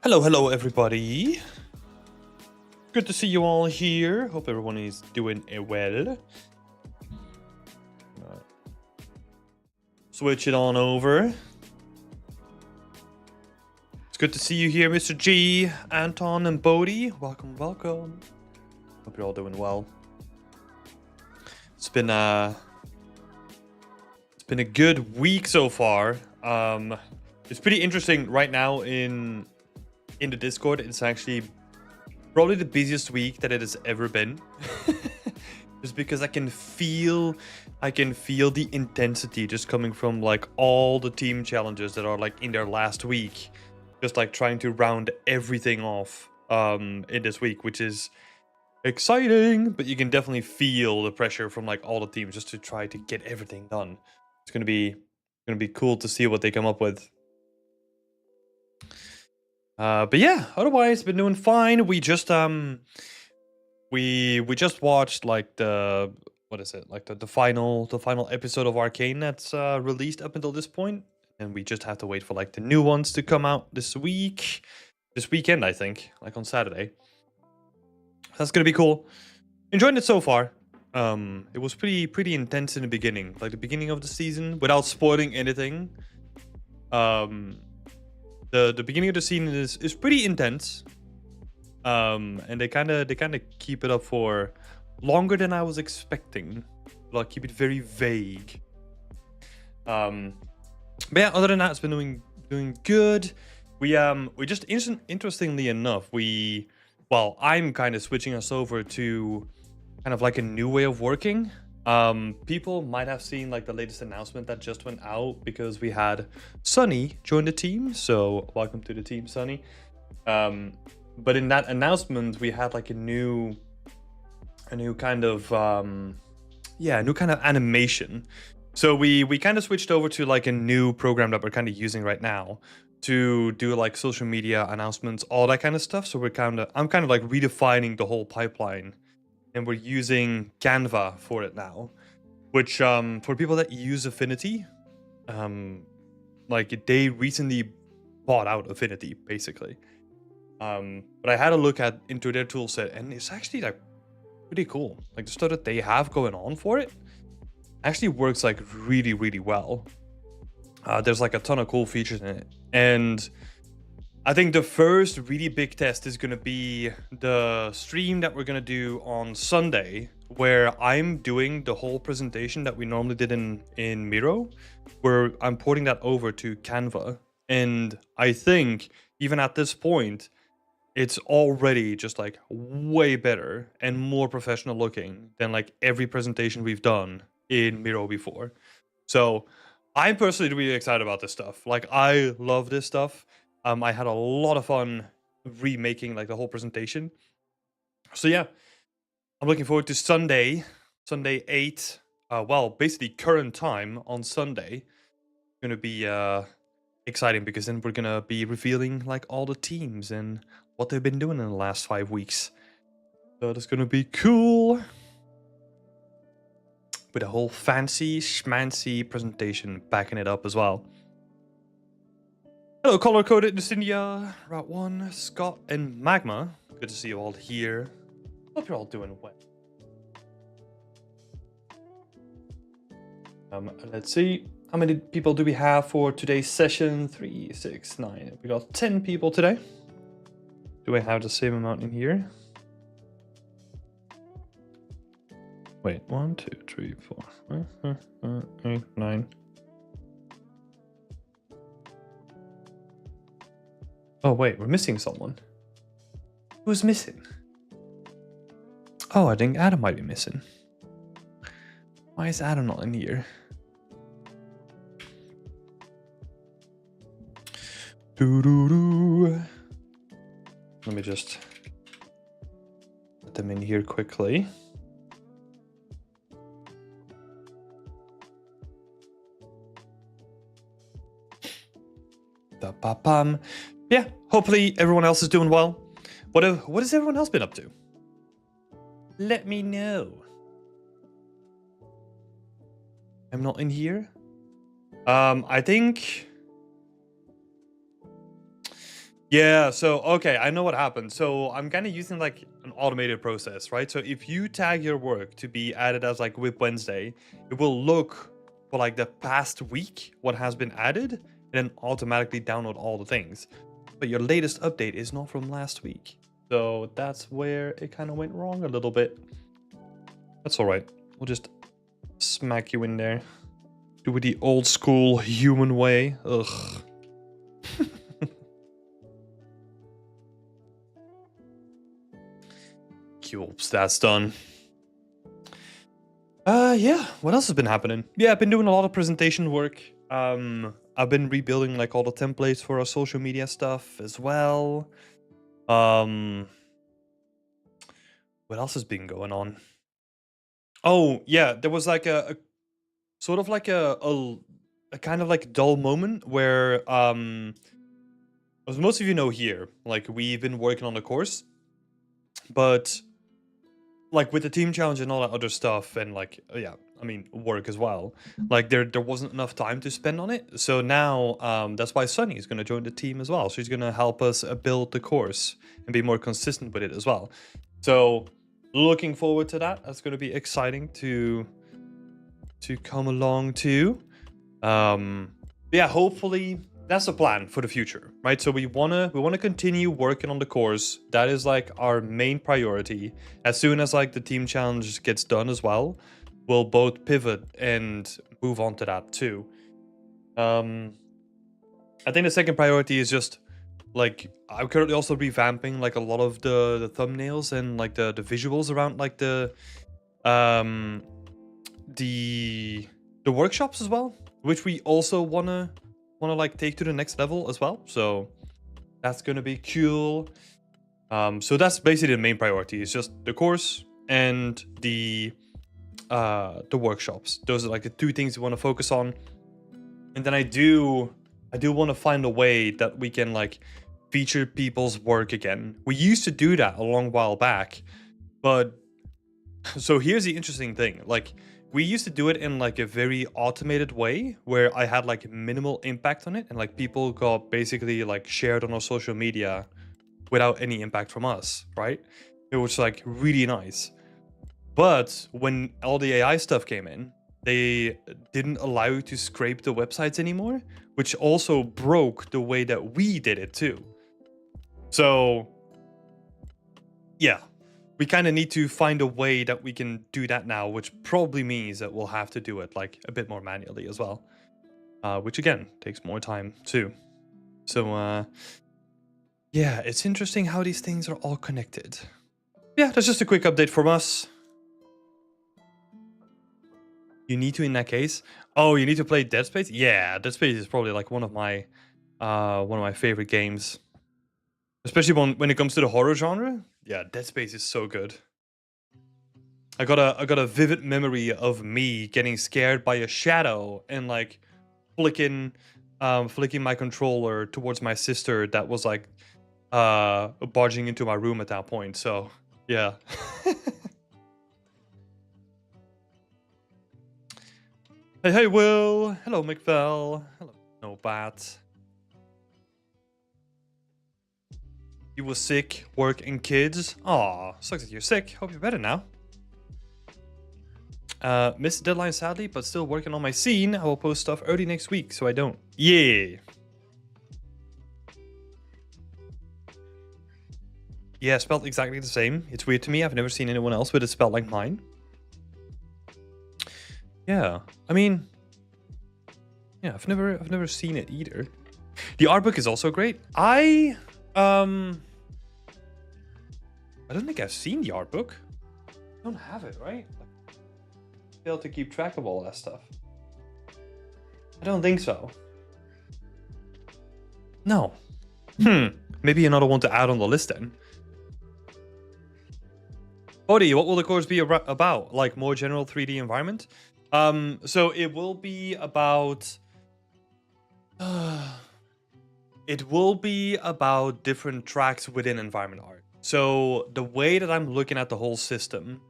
Hello, everybody. Good to see you all here. Hope everyone is doing well. Switch it on over. It's good to see you here, Mr. G, Anton, and Bodhi. Welcome. Hope you're all doing well. It's been a good week so far. It's pretty interesting right now in the Discord. It's actually probably the busiest week that it has ever been. Just because I can feel the intensity just coming from like all the team challenges that are like in their last week, just like trying to round everything off in this week, which is exciting, but you can definitely feel the pressure from like all the teams just to try to get everything done. It's gonna be cool to see what they come up with. But yeah, otherwise been doing fine. We just we just watched like the the final episode of Arcane that's released up until this point, and we just have to wait for like the new ones to come out this weekend, I think, like on Saturday. That's gonna be cool. Enjoying it so far. It was pretty intense in the beginning, like the beginning of the season, without spoiling anything. The beginning of the season is pretty intense. And they kind of keep it up for longer than I was expecting. Like keep it very vague. But yeah, other than that, it's been doing good. We just interestingly enough, I'm kind of switching us over to kind of like a new way of working. People might have seen like the latest announcement that just went out because we had Sunny join the team. So welcome to the team, Sunny. But in that announcement, we had like a new kind of animation. So we kind of switched over to like a new program that we're kind of using right now to do like social media announcements, all that kind of stuff. So I'm kind of like redefining the whole pipeline, and we're using Canva for it now, which for people that use Affinity, like they recently bought out Affinity basically. But I had a look into their tool set, and it's actually like pretty cool. Like the stuff that they have going on for it actually works like really well. There's like a ton of cool features in it, and I think the first really big test is gonna be the stream that we're gonna do on Sunday, where I'm doing the whole presentation that we normally did in Miro, where I'm porting that over to Canva. And I think even at this point, it's already just like way better and more professional looking than like every presentation we've done in Miro before. So I'm personally really excited about this stuff. Like I love this stuff. I had a lot of fun remaking like the whole presentation. So yeah, I'm looking forward to Sunday 8. Basically current time on Sunday. Gonna be exciting because then we're gonna be revealing like all the teams and what they've been doing in the last 5 weeks. So that's gonna be cool. With a whole fancy schmancy presentation backing it up as well. Hello, color coded Lucindia, Route 1, Scott, and Magma. Good to see you all here. Hope you're all doing well. Let's see. How many people do we have for today's session? 3, 6, 9. We got 10 people today. Do I have the same amount in here? Wait, 1, 2, 3, 4, 8, 9. Oh wait, we're missing someone. Who's missing? Oh, I think Adam might be missing. Why is Adam not in here? Doo-doo-doo. Let me just put them in here quickly. Ba-da-ba-bum. Yeah, hopefully everyone else is doing well. What has everyone else been up to? Let me know. I'm not in here. I think... Yeah, so, okay, I know what happened. So I'm kind of using like an automated process, right? So if you tag your work to be added as like Whip Wednesday, it will look for like the past week, what has been added, and then automatically download all the things. But your latest update is not from last week. So that's where it kind of went wrong a little bit. That's all right. We'll just smack you in there. Do it the old school human way. Ugh. Oops, that's done. Yeah, what else has been happening? Yeah, I've been doing a lot of presentation work. I've been rebuilding like all the templates for our social media stuff as well. What else has been going on? Oh, yeah, there was like a sort of like a kind of like dull moment where as most of you know here, like we've been working on the course, but like with the team challenge and all that other stuff and like yeah, I mean work as well, like there wasn't enough time to spend on it. So now that's why Sunny is going to join the team as well. She's going to help us build the course and be more consistent with it as well. So looking forward to that. That's going to be exciting to come along to. Yeah, hopefully that's the plan for the future, right? So we wanna continue working on the course. That is like our main priority. As soon as like the team challenge gets done as well, we'll both pivot and move on to that too. I think the second priority is just like I'm currently also revamping like a lot of the thumbnails and like the visuals around like the workshops as well, which we also wanna like take to the next level as well. So that's gonna be cool. So that's basically the main priority. It's just the course and the workshops. Those are like the two things we want to focus on. And then I do want to find a way that we can like feature people's work again. We used to do that a long while back, but so here's the interesting thing. Like we used to do it in like a very automated way where I had like minimal impact on it and like people got basically like shared on our social media without any impact from us, right? It was like really nice. But when all the AI stuff came in, they didn't allow you to scrape the websites anymore, which also broke the way that we did it too. So yeah, we kind of need to find a way that we can do that now, which probably means that we'll have to do it like a bit more manually as well, which again takes more time too. So yeah, it's interesting how these things are all connected. Yeah, that's just a quick update from us. You need to in that case. Oh, you need to play Dead Space? Yeah, Dead Space is probably like one of my favorite games. Especially when it comes to the horror genre. Yeah, Dead Space is so good. I got a vivid memory of me getting scared by a shadow and like flicking my controller towards my sister that was like barging into my room at that point. So yeah. Hey Will. Hello McFell. Hello No Bat. You were sick, work and kids. Aw, sucks that you're sick. Hope you're better now. Missed the deadline sadly, but still working on my scene. I will post stuff early next week, so I don't. Yeah. Yeah, spelled exactly the same. It's weird to me. I've never seen anyone else with it spelled like mine. Yeah, I mean, yeah, I've never seen it either. The art book is also great. I don't think I've seen the art book. I don't have it, right? I fail to keep track of all that stuff. I don't think so. No. Maybe another one to add on the list then. Cody, what will the course be about? Like more general 3D environment? So it will be about It will be about different tracks within environment art. So the way that I'm looking at the whole system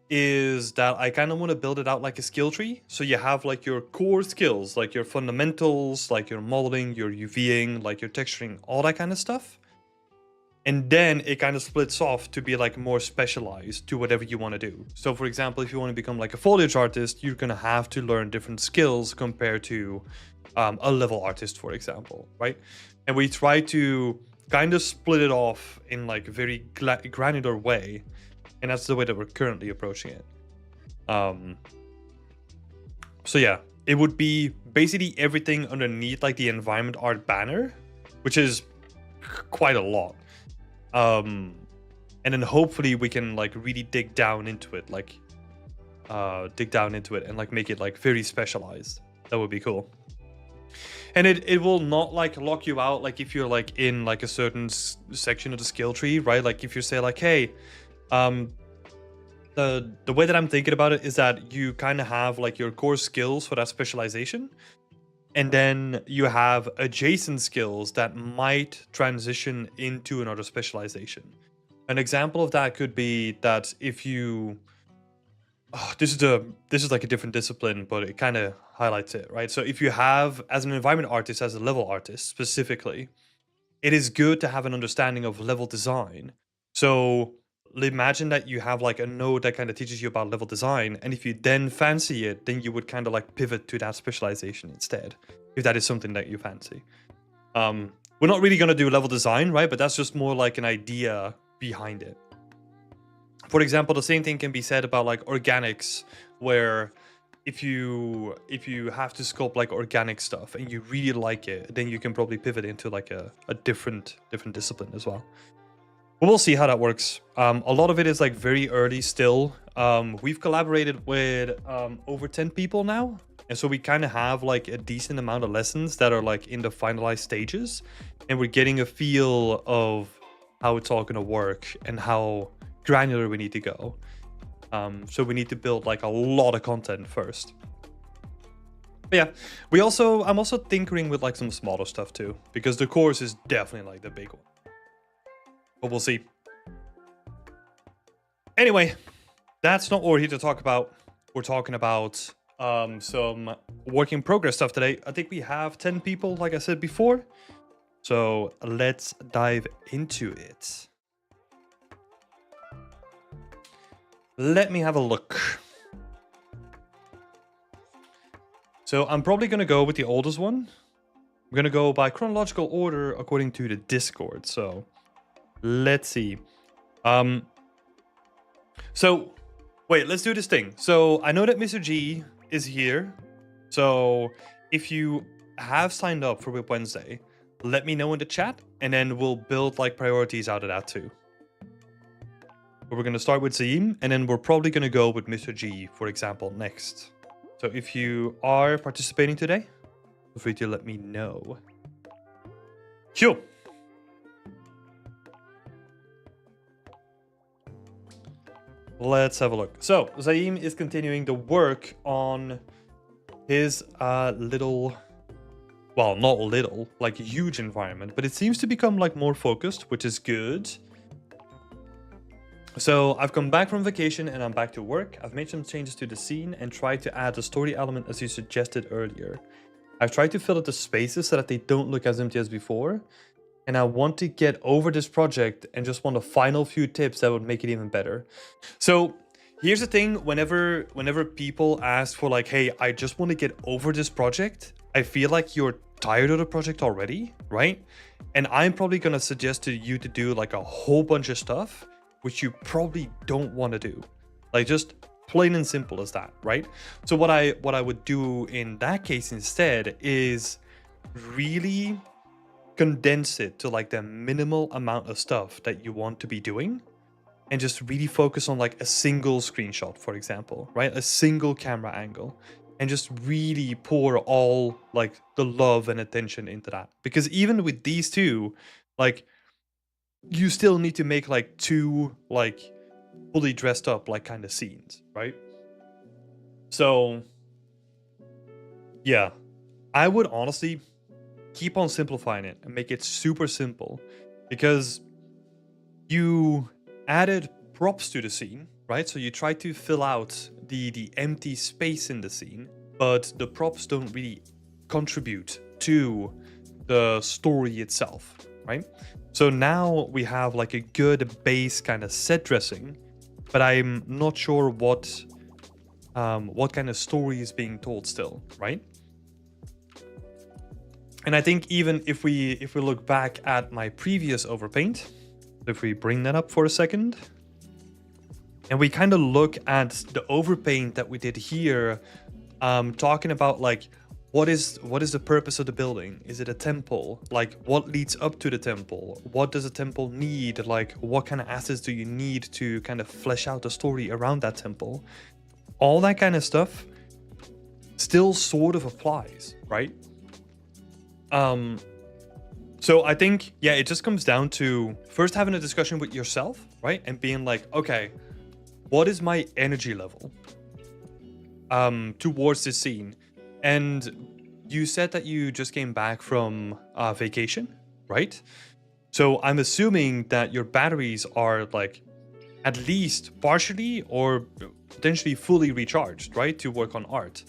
is that I kind of want to build it out like a skill tree. So you have like your core skills, like your fundamentals, like your modeling, your UVing, like your texturing, all that kind of stuff. And then it kind of splits off to be like more specialized to whatever you want to do. So for example, if you want to become like a foliage artist, you're going to have to learn different skills compared to a level artist, for example, right? And we try to kind of split it off in like a very granular way. And that's the way that we're currently approaching it. So yeah, it would be basically everything underneath like the environment art banner, which is quite a lot. And then hopefully we can like really dig down into it and like make it like very specialized. That would be cool. And it will not like lock you out like if you're like in like a certain section of the skill tree, right? Like if you say like, hey, the way that I'm thinking about it is that you kind of have like your core skills for that specialization, and then you have adjacent skills that might transition into another specialization. An example of that could be that if you this is like a different discipline, but it kind of highlights it, right? So if you have, as an environment artist, as a level artist specifically, it is good to have an understanding of level design. So imagine that you have like a node that kind of teaches you about level design, and if you then fancy it, then you would kind of like pivot to that specialization instead, if that is something that you fancy. We're not really going to do level design, right? But that's just more like an idea behind it. For example, the same thing can be said about like organics, where if you have to sculpt like organic stuff and you really like it, then you can probably pivot into like a different discipline as well. But we'll see how that works. A lot of it is like very early still. We've collaborated with over 10 people now, and so we kind of have like a decent amount of lessons that are like in the finalized stages, and we're getting a feel of how it's all gonna work and how granular we need to go. So we need to build like a lot of content first. But yeah, I'm also tinkering with like some smaller stuff too, because the course is definitely like the big one. But we'll see. Anyway, that's not what we're here to talk about. We're talking about some work in progress stuff today. I think we have 10 people, like I said before. So let's dive into it. Let me have a look. So I'm probably going to go with the oldest one. I'm going to go by chronological order according to the Discord. So let's see. So wait, let's do this thing. So I know that Mr. G is here. So if you have signed up for Whip Wednesday, let me know in the chat, and then we'll build like priorities out of that too. But we're going to start with Zaim, and then we're probably going to go with Mr. G, for example, next. So if you are participating today, feel free to let me know. Cool. Let's have a look. So Zaim is continuing to work on his little, well, not little, like huge environment, but it seems to become like more focused, which is good. So I've come back from vacation and I'm back to work. I've made some changes to the scene and tried to add a story element as you suggested earlier. I've tried to fill up the spaces so that they don't look as empty as before. And I want to get over this project and just want a final few tips that would make it even better. So here's the thing, whenever people ask for like, hey, I just want to get over this project, I feel like you're tired of the project already, right? And I'm probably going to suggest to you to do like a whole bunch of stuff which you probably don't want to do. Like just plain and simple as that, right? So what I would do in that case instead is really condense it to like the minimal amount of stuff that you want to be doing, and just really focus on like a single screenshot, for example, right? A single camera angle, and just really pour all like the love and attention into that. Because even with these two, like, you still need to make like two like fully dressed up like kind of scenes, right? So yeah, I would honestly keep on simplifying it and make it super simple, because you added props to the scene, right? So you try to fill out the empty space in the scene, but the props don't really contribute to the story itself, right? So now we have like a good base kind of set dressing, but I'm not sure what kind of story is being told still, right? And I think even if we look back at my previous overpaint, if we bring that up for a second, and we kind of look at the overpaint that we did here, talking about like what is the purpose of the building? Is it a temple? Like, what leads up to the temple? What does a temple need? Like, what kind of assets do you need to kind of flesh out the story around that temple? All that kind of stuff still sort of applies, right? So I think, yeah, it just comes down to first having a discussion with yourself, right? And being like, okay, what is my energy level towards this scene? And you said that you just came back from vacation, right? So I'm assuming that your batteries are like at least partially or potentially fully recharged, right? To work on art.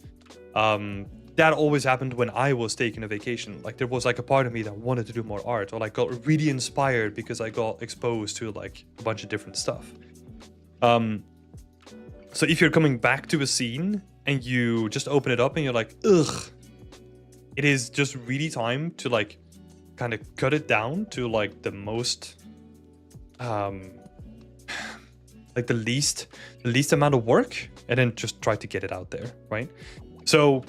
That always happened when I was taking a vacation. Like, there was like a part of me that wanted to do more art, or like got really inspired because I got exposed to like a bunch of different stuff. So if you're coming back to a scene and you just open it up and you're like, ugh, it is just really time to like kind of cut it down to like the most, like the least amount of work, and then just try to get it out there, right? So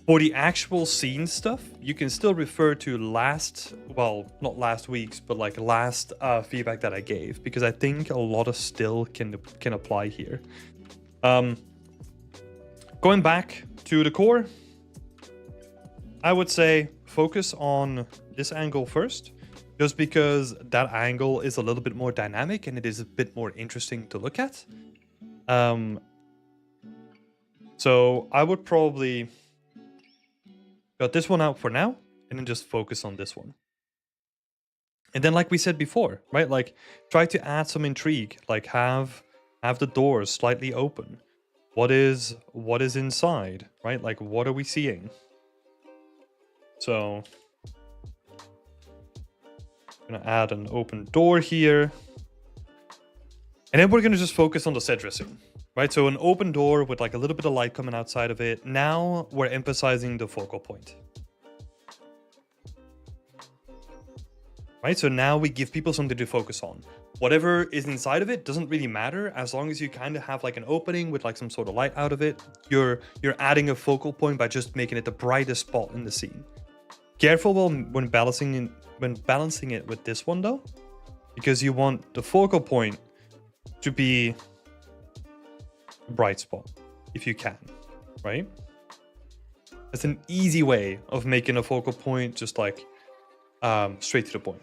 for the actual scene stuff, you can still refer to not last week's, but like last feedback that I gave, because I think a lot of still can apply here. Going back to the core, I would say focus on this angle first, just because that angle is a little bit more dynamic and it is a bit more interesting to look at. So I would probably got this one out for now, and then just focus on this one. And then, like we said before, right? Like, try to add some intrigue. Like, have the doors slightly open. What is inside, right? Like, what are we seeing? So, I'm gonna add an open door here, and then we're gonna just focus on the set dressing. Right, so an open door with like a little bit of light coming outside of it. Now we're emphasizing the focal point. Right, so now we give people something to focus on. Whatever is inside of it doesn't really matter, as long as you kind of have like an opening with like some sort of light out of it. You're adding a focal point by just making it the brightest spot in the scene. Careful when balancing it with this one though, because you want the focal point to be bright spot if you can, right? It's an easy way of making a focal point just like straight to the point.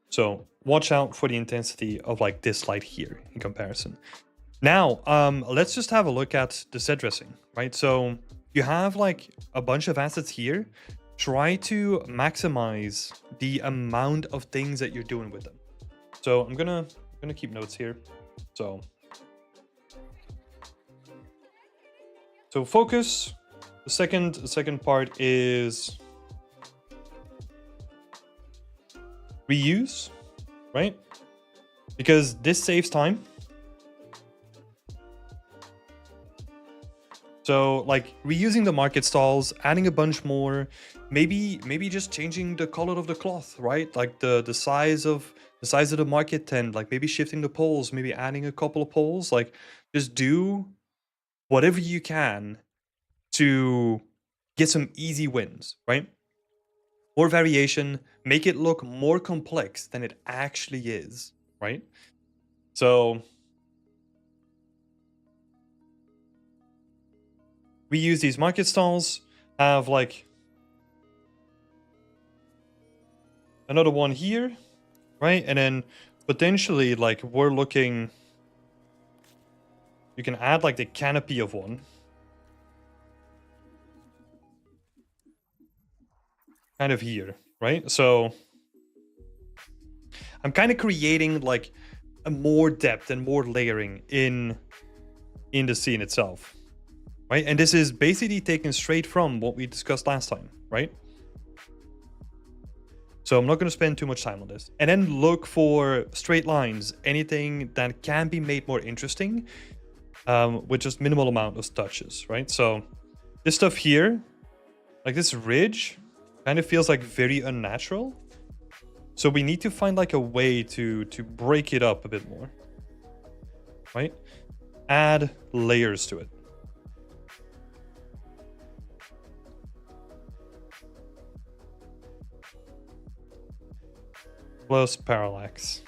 So watch out for the intensity of like this light here in comparison. Now let's just have a look at the set dressing, right? So you have like a bunch of assets here. Try to maximize the amount of things that you're doing with them. So I'm gonna keep notes here. So focus. The second part is reuse, right? Because this saves time. So like reusing the market stalls, adding a bunch more, maybe just changing the color of the cloth, right? Like the size of the market tent, like maybe shifting the poles, maybe adding a couple of poles, like just do whatever you can to get some easy wins, right? More variation, make it look more complex than it actually is, right? So we use these market stalls, have like another one here, right? And then potentially like we're looking, you can add like the canopy of one. kind of here, right? So I'm kind of creating like a more depth and more layering in the scene itself, right? And this is basically taken straight from what we discussed last time, right? So I'm not going to spend too much time on this. And then look for straight lines, anything that can be made more interesting with just minimal amount of touches, right? So this stuff here, like this ridge, kind of feels like very unnatural. So we need to find like a way to break it up a bit more, right? Add layers to it. Plus parallax.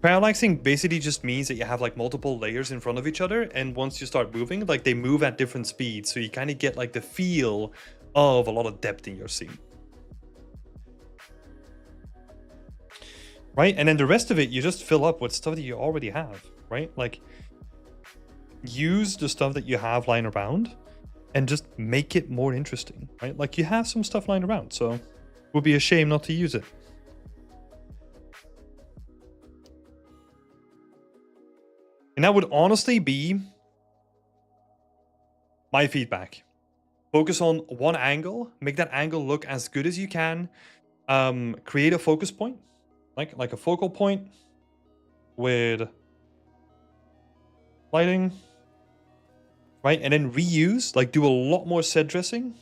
Parallaxing basically just means that you have like multiple layers in front of each other, and once you start moving, like they move at different speeds, so you kind of get like the feel of a lot of depth in your scene. Right? And then the rest of it, you just fill up with stuff that you already have, right? Like use the stuff that you have lying around and just make it more interesting, right? Like you have some stuff lying around, so it would be a shame not to use it. And that would honestly be my feedback. Focus on one angle, make that angle look as good as you can. Create a focus point, like a focal point with lighting, right? And then reuse, like do a lot more set dressing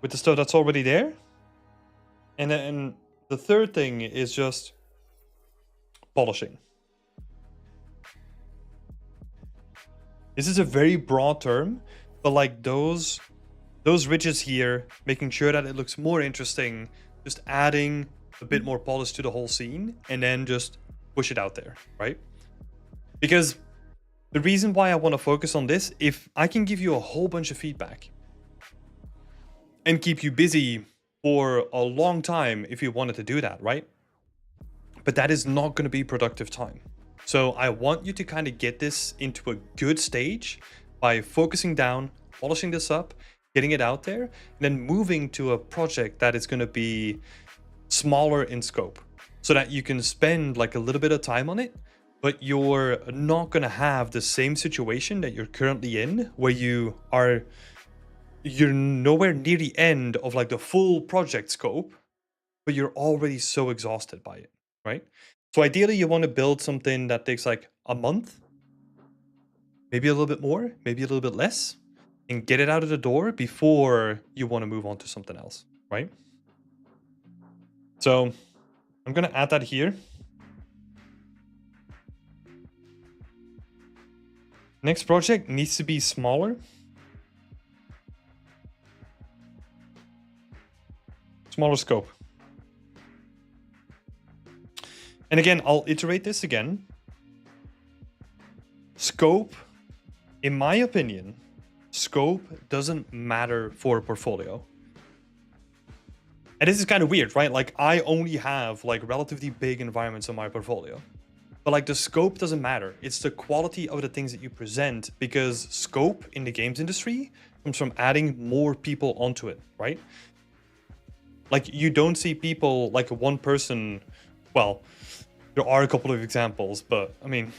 with the stuff that's already there. And then the third thing is just polishing. This is a very broad term, but like those ridges here, making sure that it looks more interesting, just adding a bit more polish to the whole scene, and then just push it out there, right? Because the reason why I want to focus on this, if I can give you a whole bunch of feedback and keep you busy for a long time if you wanted to do that, right? But that is not going to be productive time. So I want you to kind of get this into a good stage by focusing down, polishing this up, getting it out there, and then moving to a project that is going to be smaller in scope so that you can spend like a little bit of time on it, but you're not going to have the same situation that you're currently in where you're nowhere near the end of like the full project scope, but you're already so exhausted by it. Right? So ideally you want to build something that takes like a month, maybe a little bit more, maybe a little bit less, and get it out of the door before you want to move on to something else, right? So I'm going to add that here. Next project needs to be smaller. Smaller scope. And again, I'll iterate this again. Scope, in my opinion, scope doesn't matter for a portfolio. And this is kind of weird, right? Like I only have like relatively big environments in my portfolio. But like the scope doesn't matter. It's the quality of the things that you present, because scope in the games industry comes from adding more people onto it, right? Like you don't see people like one person, well, there are a couple of examples, but I mean,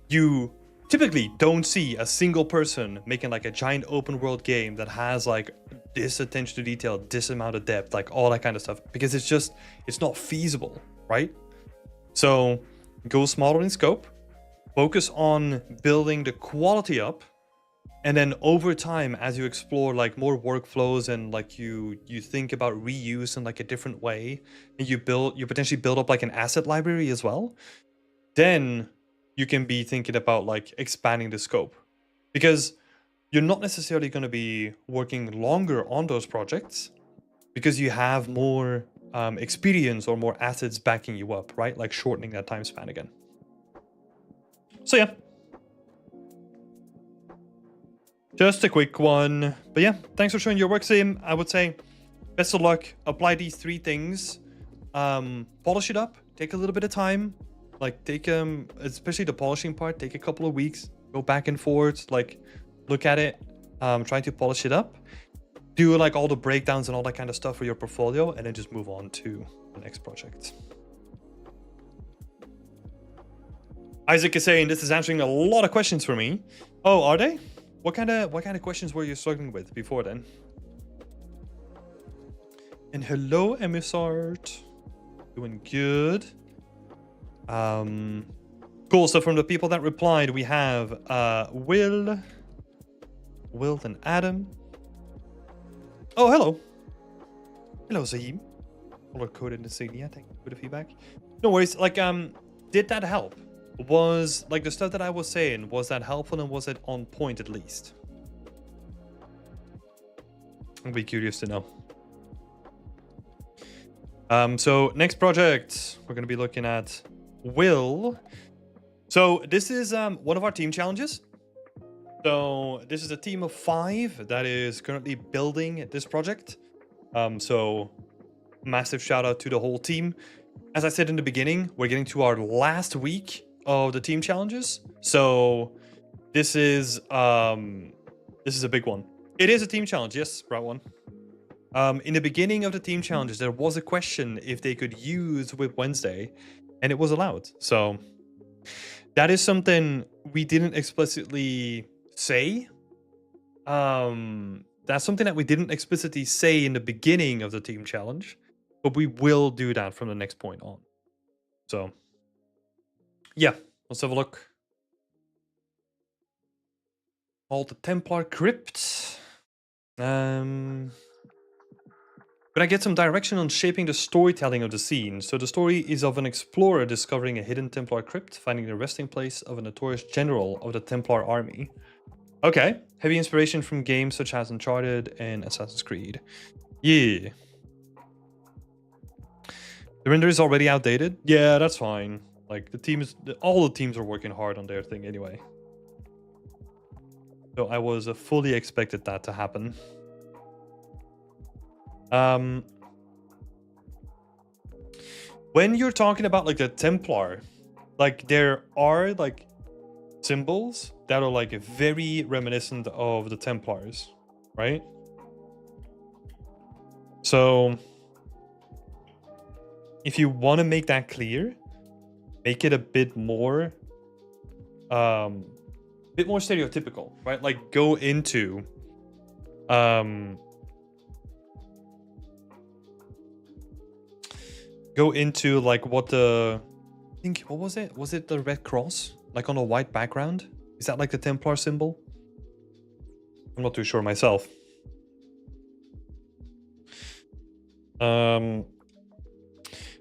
you typically don't see a single person making like a giant open world game that has like this attention to detail, this amount of depth, like all that kind of stuff, because it's not feasible, right? So go smaller in scope, focus on building the quality up, and then over time, as you explore like more workflows and like you think about reuse in like a different way, and you potentially build up like an asset library as well, then you can be thinking about like expanding the scope, because you're not necessarily going to be working longer on those projects because you have more experience or more assets backing you up, right? Like shortening that time span again. So yeah. Just a quick one. But yeah, thanks for showing your work, Sim. I would say best of luck. Apply these 3 things. Polish it up. Take a little bit of time. Like take especially the polishing part, take a couple of weeks. Go back and forth. Like look at it. trying to polish it up, do like all the breakdowns and all that kind of stuff for your portfolio, and then just move on to the next project. Isaac is saying this is answering a lot of questions for me. Oh, are they? What kind of questions were you struggling with before then? And hello, Emissart. Doing good. Cool. So from the people that replied, we have Will and Adam. Oh, hello. Hello, Zahim. Color coded insignia. Thank you for the feedback. No worries. Like, did that help? Was like the stuff that I was saying, was that helpful and was it on point at least? I'll be curious to know. So next project, we're going to be looking at Will. So this is one of our team challenges. So this is a team of 5 that is currently building this project. So massive shout out to the whole team. As I said in the beginning, we're getting to our last week of the team challenges. So this is a big one. It is a team challenge, yes, right one. In the beginning of the team challenges, there was a question if they could use Whip Wednesday, and it was allowed. So that is something we didn't explicitly say. That's something that we didn't explicitly say in the beginning of the team challenge, but we will do that from the next point on. So yeah, let's have a look. All the Templar crypts. Could I get some direction on shaping the storytelling of the scene? So the story is of an explorer discovering a hidden Templar crypt, finding the resting place of a notorious general of the Templar army. Okay, heavy inspiration from games such as Uncharted and Assassin's Creed. Yeah. The render is already outdated? Yeah, that's fine. Like, all the teams are working hard on their thing anyway. So I was fully expected that to happen. When you're talking about like the Templar, like there are like symbols that are like very reminiscent of the Templars, right? So if you want to make that clear, make it a bit more stereotypical, right? Like go into like what was it? Was it the red cross? Like on a white background? Is that like the Templar symbol? I'm not too sure myself. But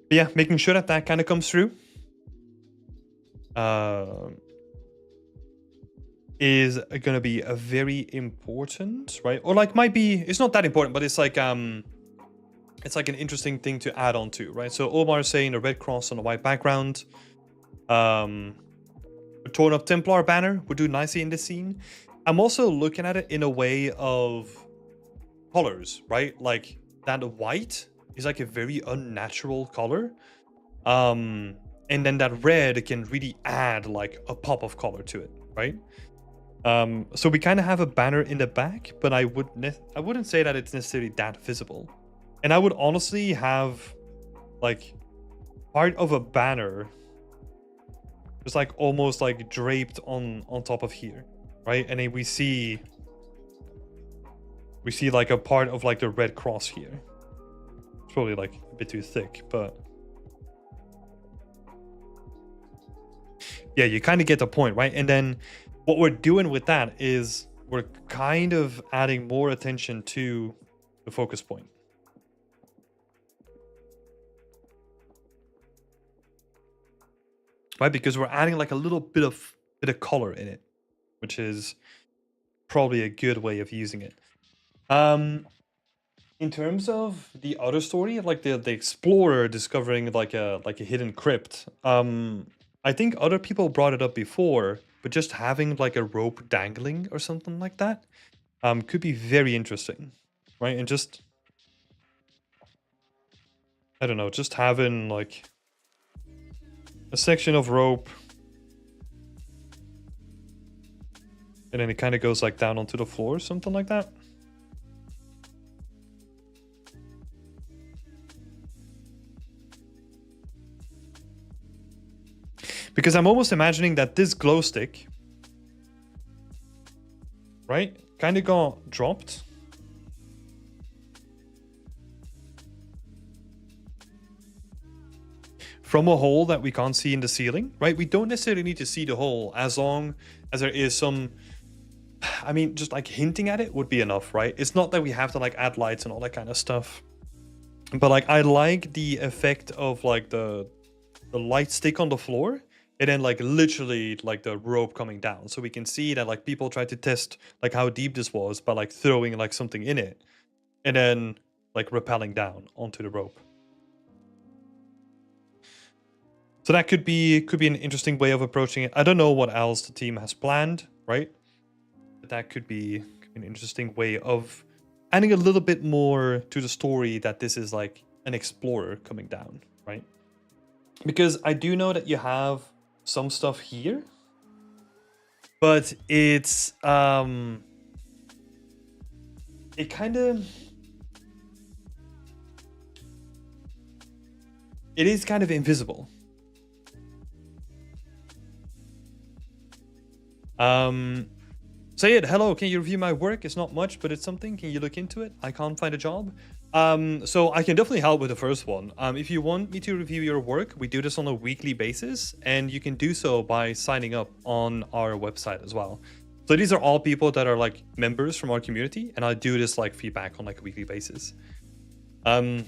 yeah, making sure that that kind of comes through is going to be a very important, right? Or like might be, it's not that important, but it's like an interesting thing to add on to, right? So Omar is saying a red cross on a white background. A torn up Templar banner would do nicely in this scene. I'm also looking at it in a way of colors, right? Like that white is like a very unnatural color. And then that red can really add like a pop of color to it, right? So we kind of have a banner in the back, but I wouldn't say that it's necessarily that visible. And I would honestly have like part of a banner just like almost like draped on top of here, right? And then we see like a part of like the red cross here. It's probably like a bit too thick, but yeah, you kind of get the point, right? And then what we're doing with that is we're kind of adding more attention to the focus point. Right, because we're adding like a little bit of color in it, which is probably a good way of using it. In terms of the other story, like the explorer discovering like a hidden crypt, I think other people brought it up before, but just having like a rope dangling or something like that could be very interesting, right? And just, I don't know, just having like a section of rope And then it kind of goes like down onto the floor, something like that. Because I'm almost imagining that this glow stick, right, kind of got dropped. From a hole that we can't see in the ceiling, right? We don't necessarily need to see the hole as long as there is some, I mean, just like hinting at it would be enough, right? It's not that we have to like add lights and all that kind of stuff. But like, I like the effect of like the light stick on the floor and then like literally like the rope coming down. So we can see that like people tried to test like how deep this was by like throwing like something in it and then like rappelling down onto the rope. So that could be an interesting way of approaching it. I don't know what else the team has planned, right? But that could be an interesting way of adding a little bit more to the story that this is like an explorer coming down, right? Because I do know that you have some stuff here, but it's it kind of, it is kind of invisible. Say it. Hello, can you review my work? It's not much, but it's something. Can you look into it? I can't find a job. So I can definitely help with the first one. If you want me to review your work, we do this on a weekly basis, and you can do so by signing up on our website as well. So these are all people that are like members from our community, and I do this like feedback on like a weekly basis. Let's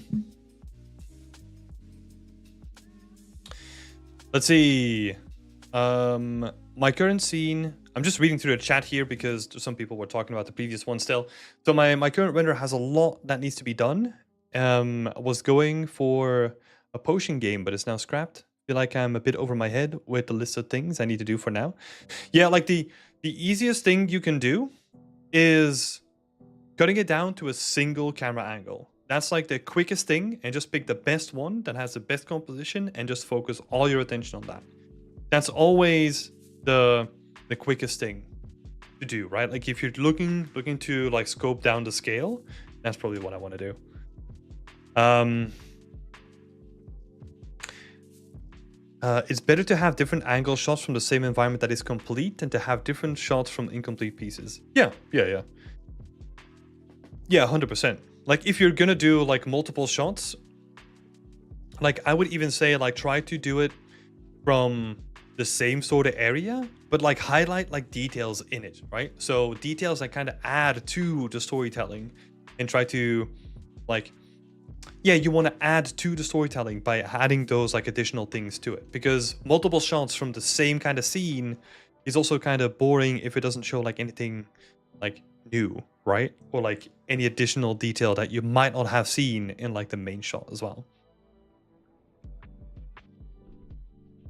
see. My current scene, I'm just reading through the chat here because some people were talking about the previous one still. So my current render has a lot that needs to be done. Was going for a potion game, but it's now scrapped. Feel like I'm a bit over my head with the list of things I need to do for now. Yeah, like the easiest thing you can do is cutting it down to a single camera angle. That's like the quickest thing, and just pick the best one that has the best composition and just focus all your attention on that. That's always the quickest thing to do, right? Like if you're looking to like scope down the scale, that's probably what I want to do. It's better to have different angle shots from the same environment that is complete than to have different shots from incomplete pieces. Yeah, 100%. Like if you're gonna do like multiple shots, like I would even say like try to do it from the same sort of area, but like highlight like details in it, right? So details that kind of add to the storytelling, and try to like, yeah, you want to add to the storytelling by adding those like additional things to it, because multiple shots from the same kind of scene is also kind of boring if it doesn't show like anything like new, right? Or like any additional detail that you might not have seen in like the main shot as well.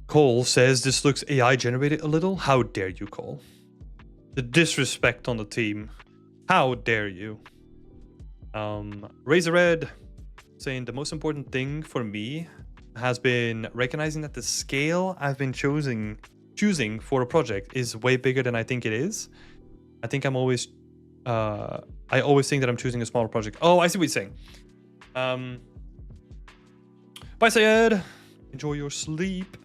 Cole says this looks AI generated a little. How dare you, Cole? The disrespect on the team. How dare you? Razor Red saying the most important thing for me has been recognizing that the scale I've been choosing for a project is way bigger than I think it is. I think I'm always I always think that I'm choosing a smaller project. Oh, I see what you're saying. Bye, Sayed. Enjoy your sleep.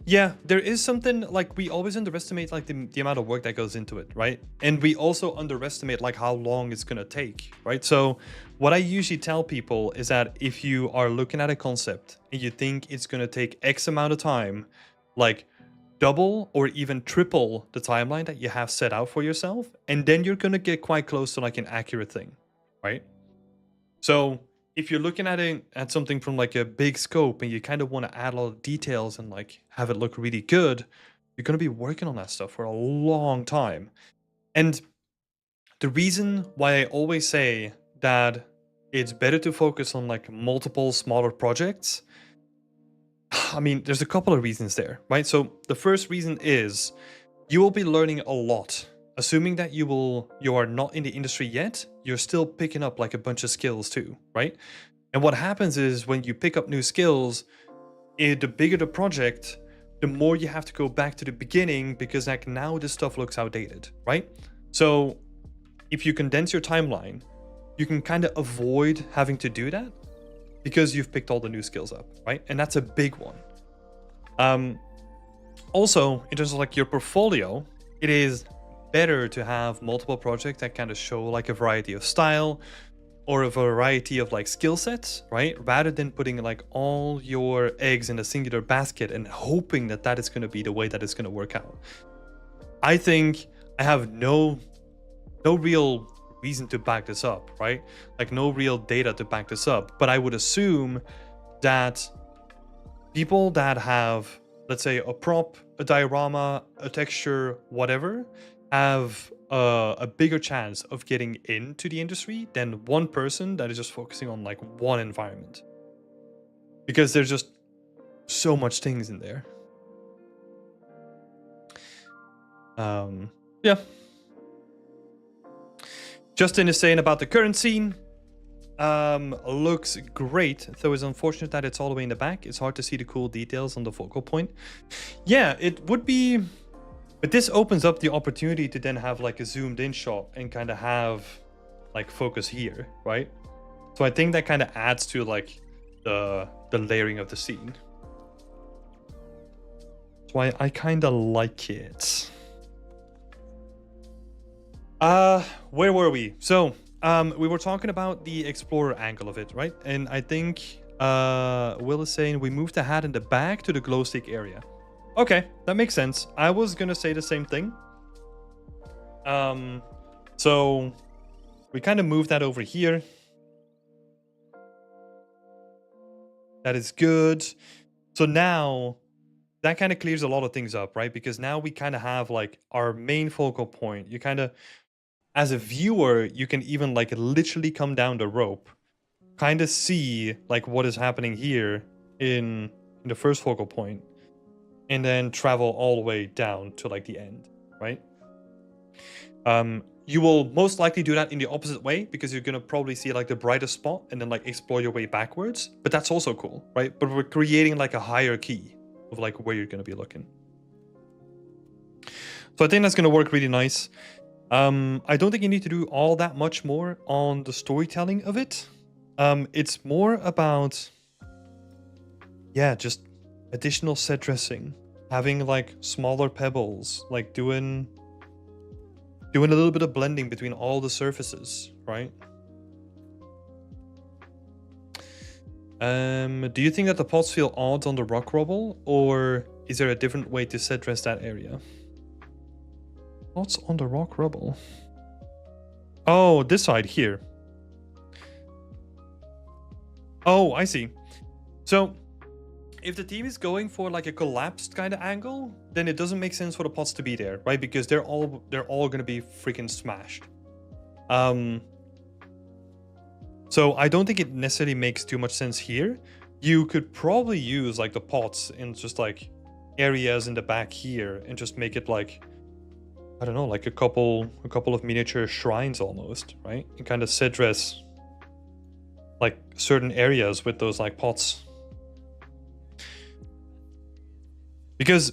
Yeah, there is something like we always underestimate like the amount of work that goes into it, right? And we also underestimate like how long it's gonna take, right? So what I usually tell people is that if you are looking at a concept and you think it's gonna take X amount of time, like double or even triple the timeline that you have set out for yourself, and then you're gonna get quite close to like an accurate thing, right? So if you're looking at something from like a big scope and you kind of want to add a lot of details and like have it look really good, you're going to be working on that stuff for a long time. And the reason why I always say that it's better to focus on like multiple smaller projects, I mean, there's a couple of reasons there, right? So the first reason is you will be learning a lot. Assuming that you are not in the industry yet, you're still picking up like a bunch of skills too, right? And what happens is when you pick up new skills, the bigger the project, the more you have to go back to the beginning because like now this stuff looks outdated, right? So if you condense your timeline, you can kind of avoid having to do that because you've picked all the new skills up, right? And that's a big one. Also, in terms of like your portfolio, it is better to have multiple projects that kind of show like a variety of style or a variety of like skill sets, right? Rather than putting like all your eggs in a singular basket and hoping that that is going to be the way that it's going to work out. I think I have no real reason to back this up, right? Like no real data to back this up, but I would assume that people that have, let's say, a prop, a diorama, a texture, whatever, have a bigger chance of getting into the industry than one person that is just focusing on like one environment. Because there's just so much things in there. Yeah. Justin is saying about the current scene. Looks great, though it's unfortunate that it's all the way in the back. It's hard to see the cool details on the focal point. Yeah, it would be, but this opens up the opportunity to then have like a zoomed in shot and kind of have like focus here, right? So I think that kind of adds to like the layering of the scene. That's why I kind of like it. Where were we? So we were talking about the explorer angle of it, right? And I think Will is saying we moved the hat in the back to the glow stick area. Okay, that makes sense. I was gonna say the same thing. So we kind of moved that over here. That is good. So now that kind of clears a lot of things up, right? Because now we kind of have like our main focal point. You kind of, as a viewer, you can even like literally come down the rope, kind of see like what is happening here in the first focal point, and then travel all the way down to like the end, right? You will most likely do that in the opposite way because you're gonna probably see like the brightest spot and then like explore your way backwards. But that's also cool, right? But we're creating like a hierarchy of like where you're gonna be looking. So I think that's gonna work really nice. I don't think you need to do all that much more on the storytelling of it. It's more about, yeah, just additional set dressing, having like smaller pebbles, like doing a little bit of blending between all the surfaces, right? Do you think that the pots feel odd on the rock rubble, or is there a different way to set dress that area? Pots on the rock rubble. Oh, this side here. Oh, I see. So if the team is going for like a collapsed kind of angle, then it doesn't make sense for the pots to be there, right? Because they're all going to be freaking smashed. So I don't think it necessarily makes too much sense here. You could probably use like the pots in just like areas in the back here and just make it like, I don't know, like a couple of miniature shrines almost, right? And kind of set dress like certain areas with those like pots. Because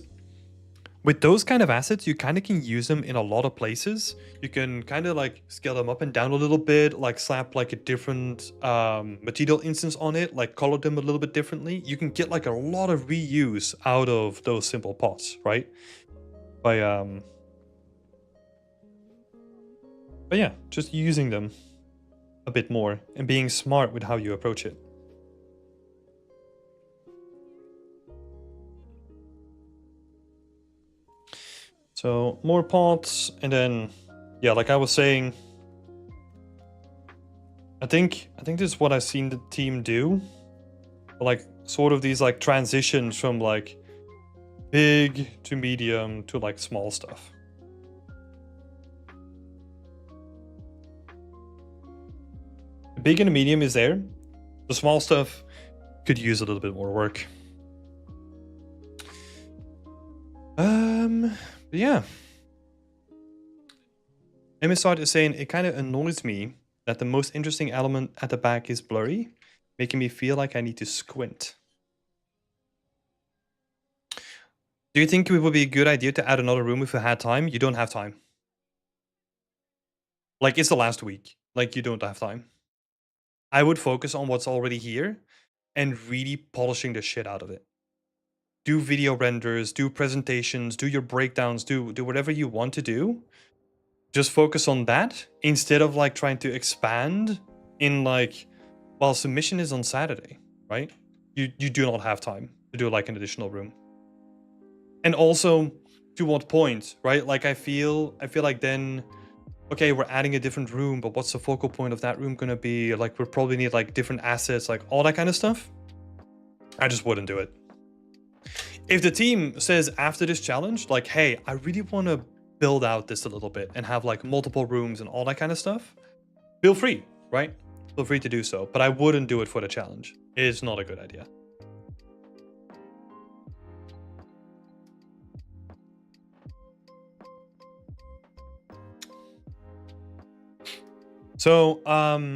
with those kind of assets, you kind of can use them in a lot of places. You can kind of like scale them up and down a little bit, like slap like a different material instance on it, like color them a little bit differently. You can get like a lot of reuse out of those simple pots, right? But yeah, just using them a bit more and being smart with how you approach it. So more pots, and then, yeah, like I was saying, I think this is what I've seen the team do. Like sort of these like transitions from like big to medium to like small stuff. The big and the medium is there. The small stuff could use a little bit more work. But yeah. Emisard is saying, it kind of annoys me that the most interesting element at the back is blurry, making me feel like I need to squint. Do you think it would be a good idea to add another room if you had time? You don't have time. Like, it's the last week. Like, you don't have time. I would focus on what's already here and really polishing the shit out of it. Do video renders, do presentations, do your breakdowns, do whatever you want to do. Just focus on that instead of like trying to expand in like, well, submission is on Saturday, right? You do not have time to do like an additional room. And also, to what point, right? Like I feel like then, okay, we're adding a different room, but what's the focal point of that room gonna be? Like we'll probably need like different assets, like all that kind of stuff. I just wouldn't do it. If the team says after this challenge, like, hey, I really want to build out this a little bit and have like multiple rooms and all that kind of stuff, feel free, right? Feel free to do so, but I wouldn't do it for the challenge. It's not a good idea. So,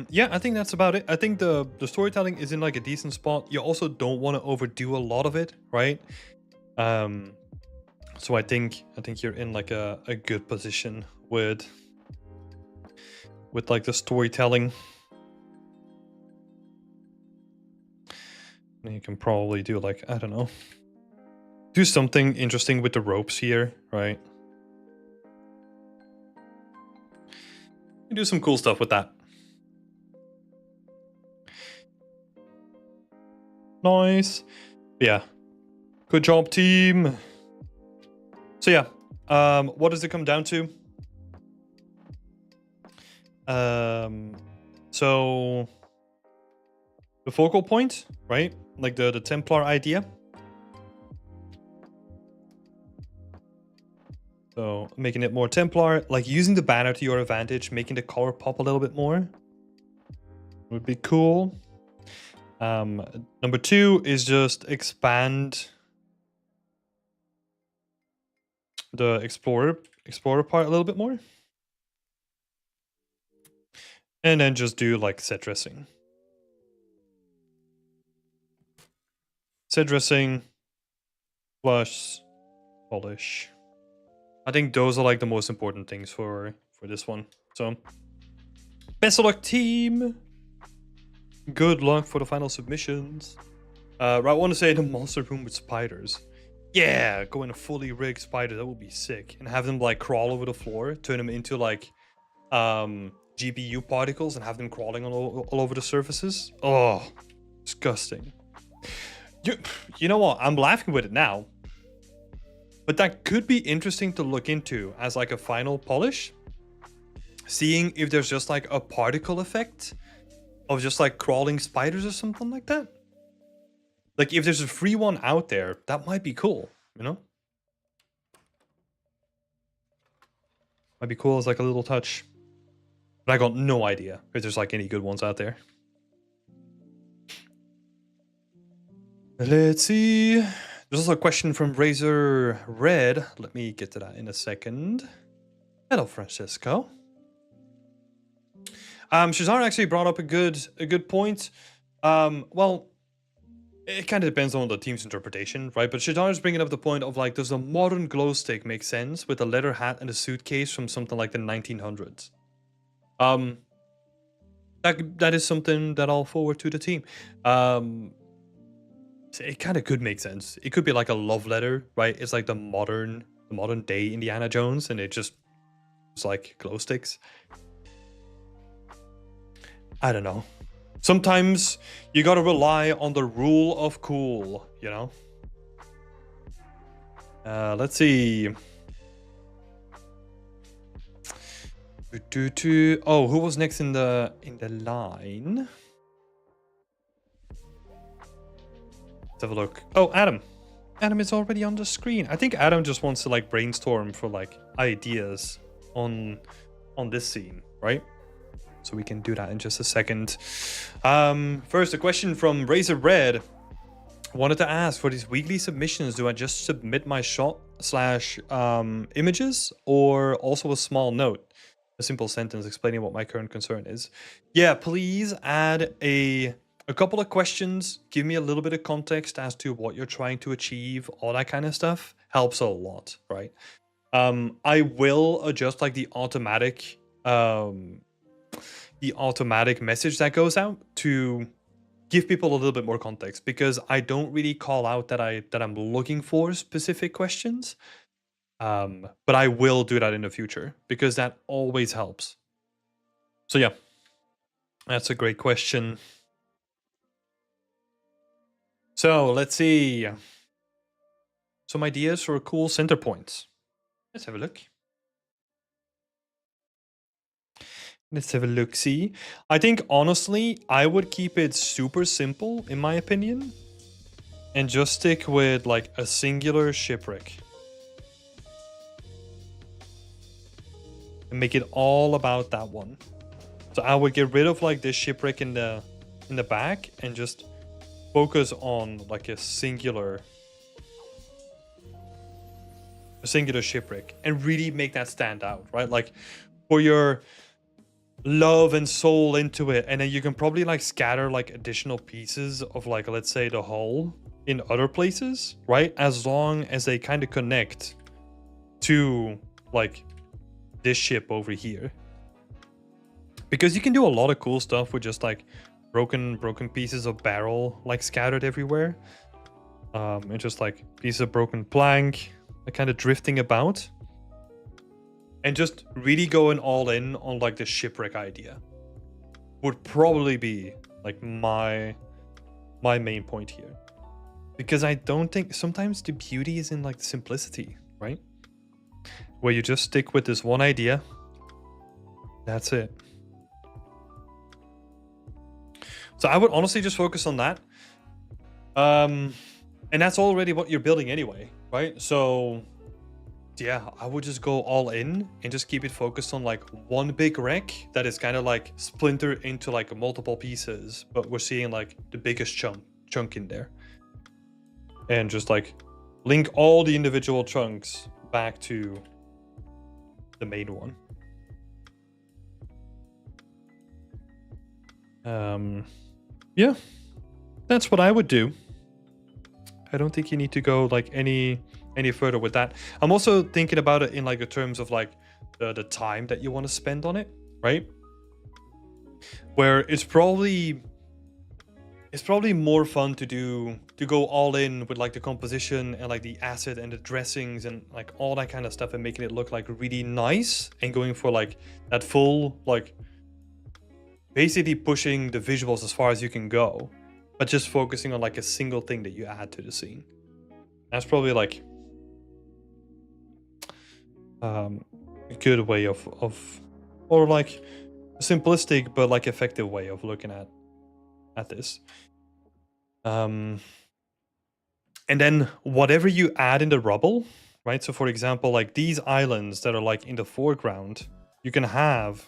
yeah, I think that's about it. I think the storytelling is in like a decent spot. You also don't want to overdo a lot of it, right? So I think you're in like a good position with like the storytelling. And you can probably do like, I don't know, do something interesting with the ropes here, right? You do some cool stuff with that. Nice. Yeah. Good job, team. So yeah, what does it come down to? So the focal point, right? Like the Templar idea. So making it more Templar, like using the banner to your advantage, making the color pop a little bit more would be cool. Number 2 is just expand the explorer part a little bit more. And then just do like set dressing. Set dressing plus polish. I think those are like the most important things for this one. So best of luck, team. Good luck for the final submissions. Right, I want to say the monster room with spiders. Yeah, go in a fully rigged spider. That would be sick. And have them like crawl over the floor, turn them into like GPU particles and have them crawling all over the surfaces. Oh, disgusting. You know what? I'm laughing with it now. But that could be interesting to look into as like a final polish. Seeing if there's just like a particle effect of just like crawling spiders or something like that. Like if there's a free one out there, that might be cool, you know? Might be cool as like a little touch. But I got no idea if there's like any good ones out there. Let's see. There's also a question from Razor Red. Let me get to that in a second. Hello, Francisco. Shazar actually brought up a good point. Well, it kind of depends on the team's interpretation, right? But Shadar is bringing up the point of like, does a modern glow stick make sense with a leather hat and a suitcase from something like the 1900s? That is something that I'll forward to the team. It kind of could make sense. It could be like a love letter, right? It's like the modern day Indiana Jones, and it's like glow sticks. I don't know. Sometimes you gotta rely on the rule of cool, you know? Let's see. Oh, who was next in the line? Let's have a look. Oh, Adam. Adam is already on the screen. I think Adam just wants to like brainstorm for like ideas on this scene, right? So we can do that in just a second. First, a question from Razor Red. Wanted to ask, for these weekly submissions, do I just submit my shot / images, or also a small note? A simple sentence explaining what my current concern is. Yeah, please add a couple of questions. Give me a little bit of context as to what you're trying to achieve, all that kind of stuff. helps a lot, right? I will adjust like the automatic message that goes out to give people a little bit more context, because I don't really call out that I'm looking for specific questions. But I will do that in the future because that always helps. So yeah, that's a great question. So let's see. Some ideas for cool center points. Let's have a look. Let's have a look. See, I think honestly, I would keep it super simple in my opinion, and just stick with like a singular shipwreck. And make it all about that one. So I would get rid of like this shipwreck in the back and just focus on like a singular shipwreck and really make that stand out, right? Like pour your love and soul into it, and then you can probably like scatter like additional pieces of like, let's say, the hull in other places, right? As long as they kind of connect to like this ship over here, because you can do a lot of cool stuff with just like broken pieces of barrel like scattered everywhere, and just like pieces of broken plank like kind of drifting about, and just really going all in on like the shipwreck idea would probably be like my main point here, because I don't think sometimes the beauty is in like simplicity, right? Where you just stick with this one idea, that's it. So I would honestly just focus on that. And that's already what you're building anyway, right? So yeah, I would just go all in and just keep it focused on like one big wreck that is kind of like splintered into like multiple pieces, but we're seeing like the biggest chunk in there. And just like link all the individual chunks back to the main one. Yeah, that's what I would do. I don't think you need to go like any further with that. I'm also thinking about it in like the terms of like the time that you want to spend on it, right? Where it's probably more fun to go all in with like the composition and like the acid and the dressings and like all that kind of stuff, and making it look like really nice, and going for like that full like basically pushing the visuals as far as you can go, but just focusing on like a single thing that you add to the scene. That's probably like a good way of or like a simplistic but like effective way of looking at this. And then whatever you add in the rubble, right? So for example, like these islands that are like in the foreground, you can have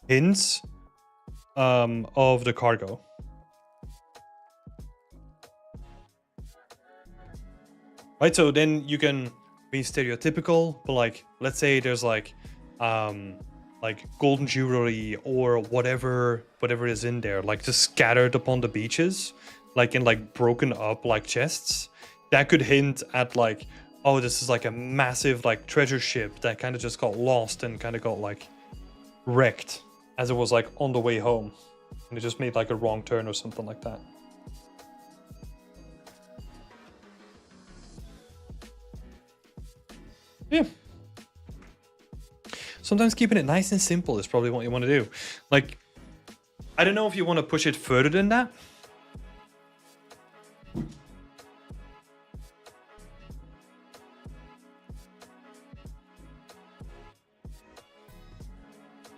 hints of the cargo. Right, so then you can be stereotypical, but like let's say there's like golden jewelry or whatever is in there, like just scattered upon the beaches, like in like broken up like chests. That could hint at like, oh, this is like a massive like treasure ship that kind of just got lost and kind of got like wrecked as it was like on the way home, and it just made like a wrong turn or something like that. Yeah. Sometimes keeping it nice and simple is probably what you want to do. Like, I don't know if you want to push it further than that.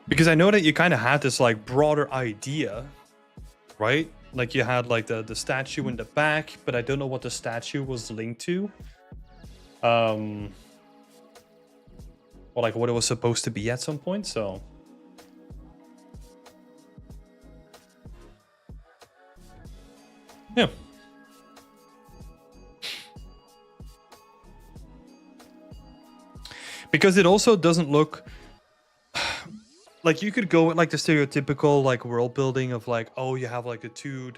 Because I know that you kind of had this like broader idea, right? Like you had like the statue in the back, but I don't know what the statue was linked to. Or like what it was supposed to be at some point, so. Yeah. Because it also doesn't look like you could go with like the stereotypical like world building of like, oh, you have like the two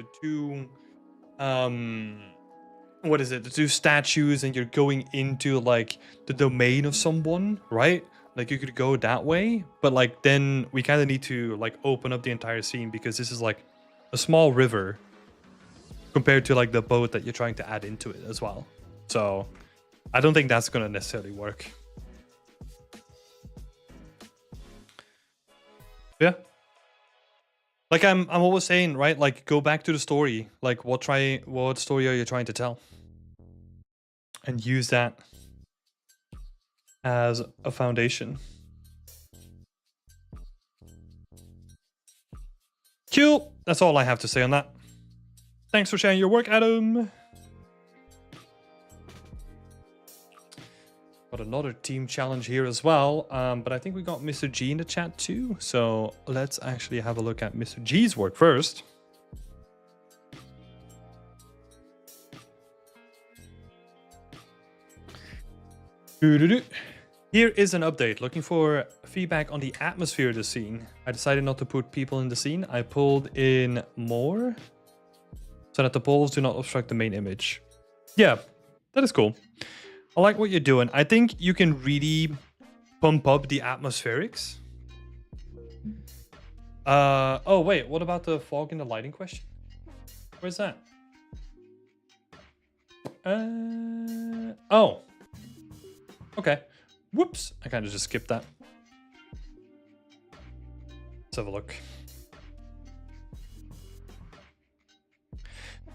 what is it? The two statues, and you're going into like the domain of someone, right? Like you could go that way, but like then we kind of need to like open up the entire scene because this is like a small river compared to like the boat that you're trying to add into it as well. So I don't think that's gonna necessarily work. Yeah. Like I'm always saying, right? Like go back to the story. Like what story are you trying to tell? And use that as a foundation. Cool. That's all I have to say on that. Thanks for sharing your work, Adam. Got another team challenge here as well, but I think we got Mr. G in the chat too. So let's actually have a look at Mr. G's work first. Here is an update. Looking for feedback on the atmosphere of the scene. I decided not to put people in the scene. I pulled in more so that the poles do not obstruct the main image. Yeah, that is cool. I like what you're doing. I think you can really pump up the atmospherics. Oh wait, what about the fog and the lighting question? Where's that? Oh. Okay. Whoops. I kind of just skipped that. Let's have a look.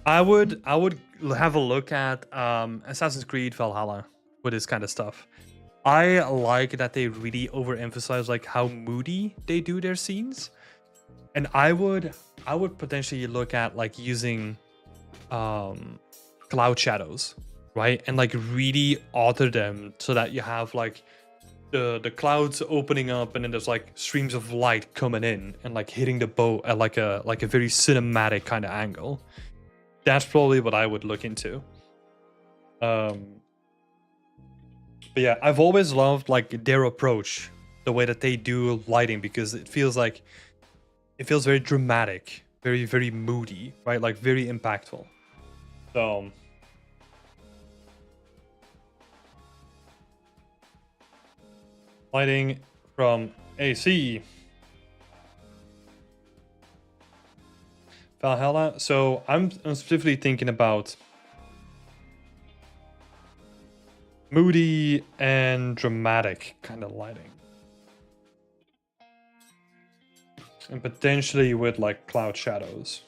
I would have a look at Assassin's Creed Valhalla with this kind of stuff. I like that they really overemphasize like how moody they do their scenes. And I would potentially look at like using cloud shadows, right? And like really alter them so that you have like the clouds opening up and then there's like streams of light coming in and like hitting the boat at like a very cinematic kind of angle. That's probably what I would look into. But yeah, I've always loved like their approach, the way that they do lighting, because it feels very dramatic, very, very moody, right? Like very impactful. So lighting from AC. Valhalla. So I'm specifically thinking about moody and dramatic kind of lighting. And potentially with like cloud shadows.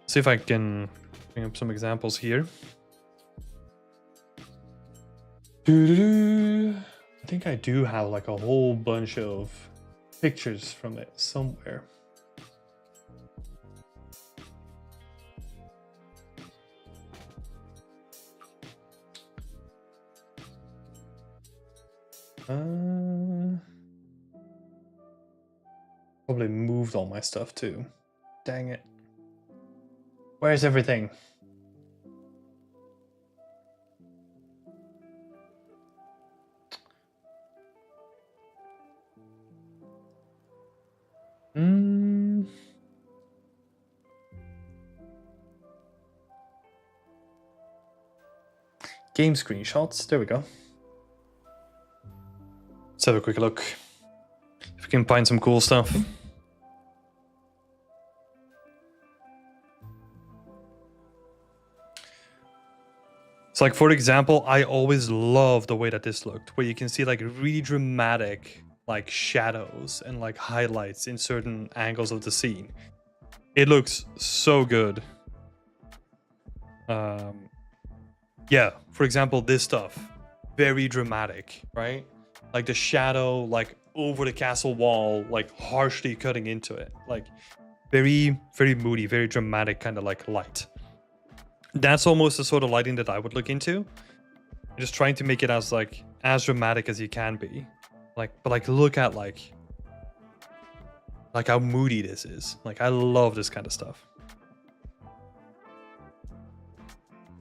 See if I can bring up some examples here. I think I do have like a whole bunch of pictures from it somewhere. Probably moved all my stuff too. Dang it. Where's everything? Game screenshots. There we go. Let's have a quick look. If we can find some cool stuff. So like, for example, I always love the way that this looked, where you can see like really dramatic like shadows and like highlights in certain angles of the scene. It looks so good. Yeah, for example, this stuff, very dramatic, right? Like the shadow, like over the castle wall, like harshly cutting into it, like very, very moody, very dramatic kind of like light. That's almost the sort of lighting that I would look into. Just trying to make it as dramatic as you can be. But look at like how moody this is. Like, I love this kind of stuff.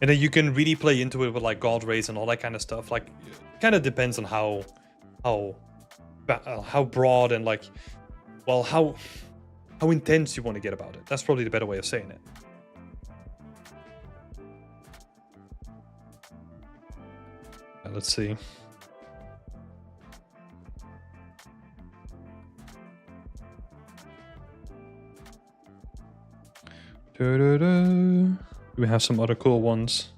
And then you can really play into it with like God rays and all that kind of stuff. Like, it kind of depends on how broad and like, well, how how intense you want to get about it. That's probably the better way of saying it. Let's see. Do we have some other cool ones?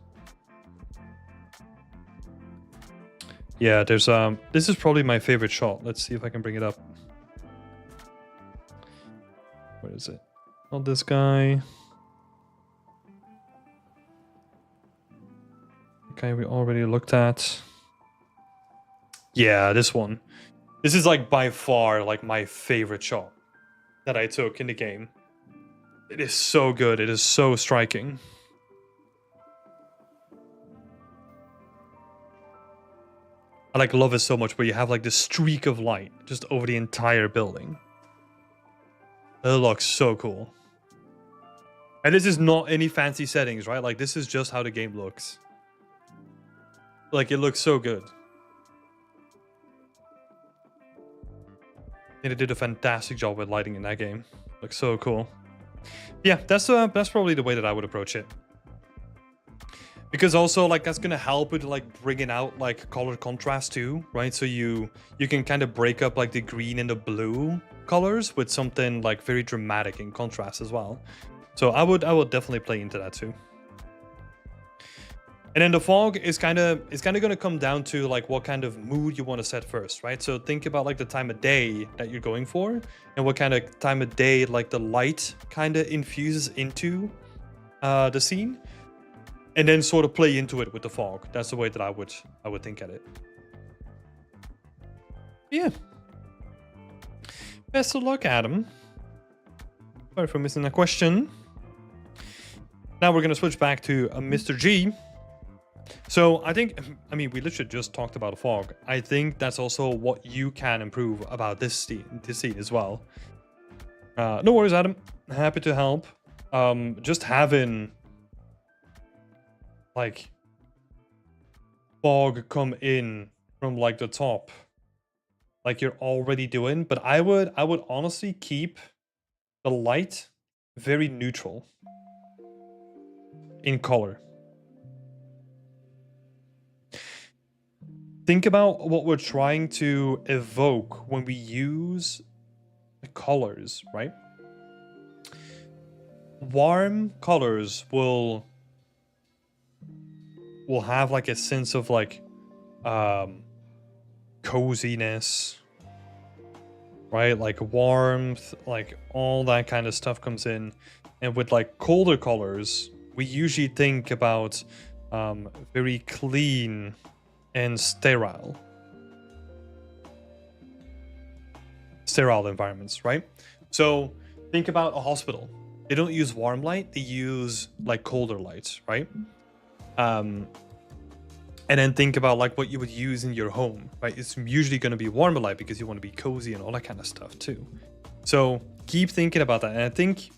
Yeah, there's this is probably my favorite shot. Let's see if I can bring it up. Where is it? Not this guy. Okay, we already looked at. Yeah, this one. This is like by far like my favorite shot that I took in the game. It is so good. It is so striking. I like love it so much where you have like this streak of light just over the entire building. It looks so cool. And this is not any fancy settings, right? Like this is just how the game looks. Like it looks so good. And it did a fantastic job with lighting in that game. Looks so cool. Yeah, that's probably the way that I would approach it. Because also like that's gonna help with like bringing out like color contrast too, right? So you can kind of break up like the green and the blue colors with something like very dramatic in contrast as well. So I would definitely play into that too. And then the fog is kind of going to come down to like what kind of mood you want to set first, right? So think about like the time of day that you're going for and what kind of time of day like the light kind of infuses into the scene, and then sort of play into it with the fog. That's the way that I would think at it. Yeah. Best of luck, Adam. Sorry for missing that question. Now we're going to switch back to Mr. G. So I mean, we literally just talked about fog. I think that's also what you can improve about this scene as well. No worries, Adam. Happy to help. Just having like fog come in from like the top, like you're already doing. But I would honestly keep the light very neutral in color. Think about what we're trying to evoke when we use the colors, right? Warm colors will have like a sense of like coziness, right? Like warmth, like all that kind of stuff comes in. And with like colder colors, we usually think about very clean and sterile environments, right? So think about a hospital. They don't use warm light, they use like colder lights, right? And then think about like what you would use in your home, right? It's usually going to be warmer light because you want to be cozy and all that kind of stuff too. So keep thinking about that. And I think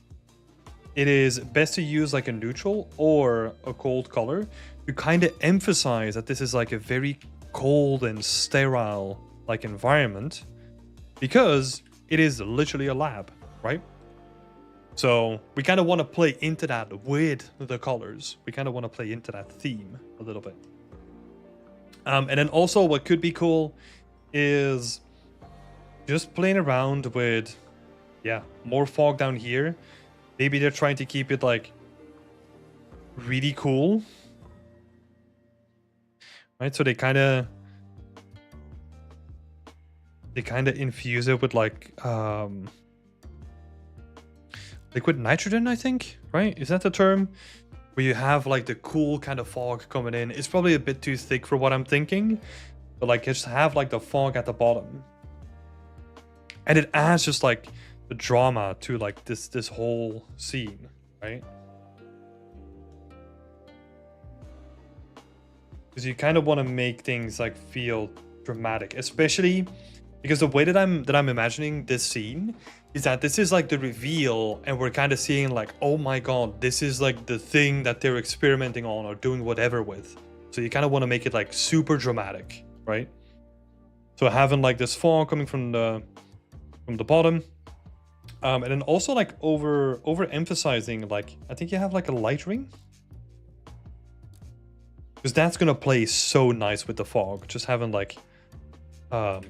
it is best to use like a neutral or a cold color to kind of emphasize that this is like a very cold and sterile like environment, because it is literally a lab, right? So we kind of want to play into that with the colors. We kind of want to play into that theme a little bit. And then also what could be cool is just playing around with, yeah, more fog down here. Maybe they're trying to keep it like really cool, right? So they kind of infuse it with like liquid nitrogen, I think, right? Is that the term? Where you have like the cool kind of fog coming in. It's probably a bit too thick for what I'm thinking, but like just have like the fog at the bottom, and it adds just like the drama to like this whole scene, right? Because you kind of want to make things like feel dramatic, especially because the way that I'm imagining this scene is that this is like the reveal, and we're kind of seeing like, oh my god, this is like the thing that they're experimenting on or doing whatever with. So you kind of want to make it like super dramatic, right? So having like this fog coming from the bottom, And then also like overemphasizing, like, I think you have like a light ring. Because that's gonna play so nice with the fog. Just having like a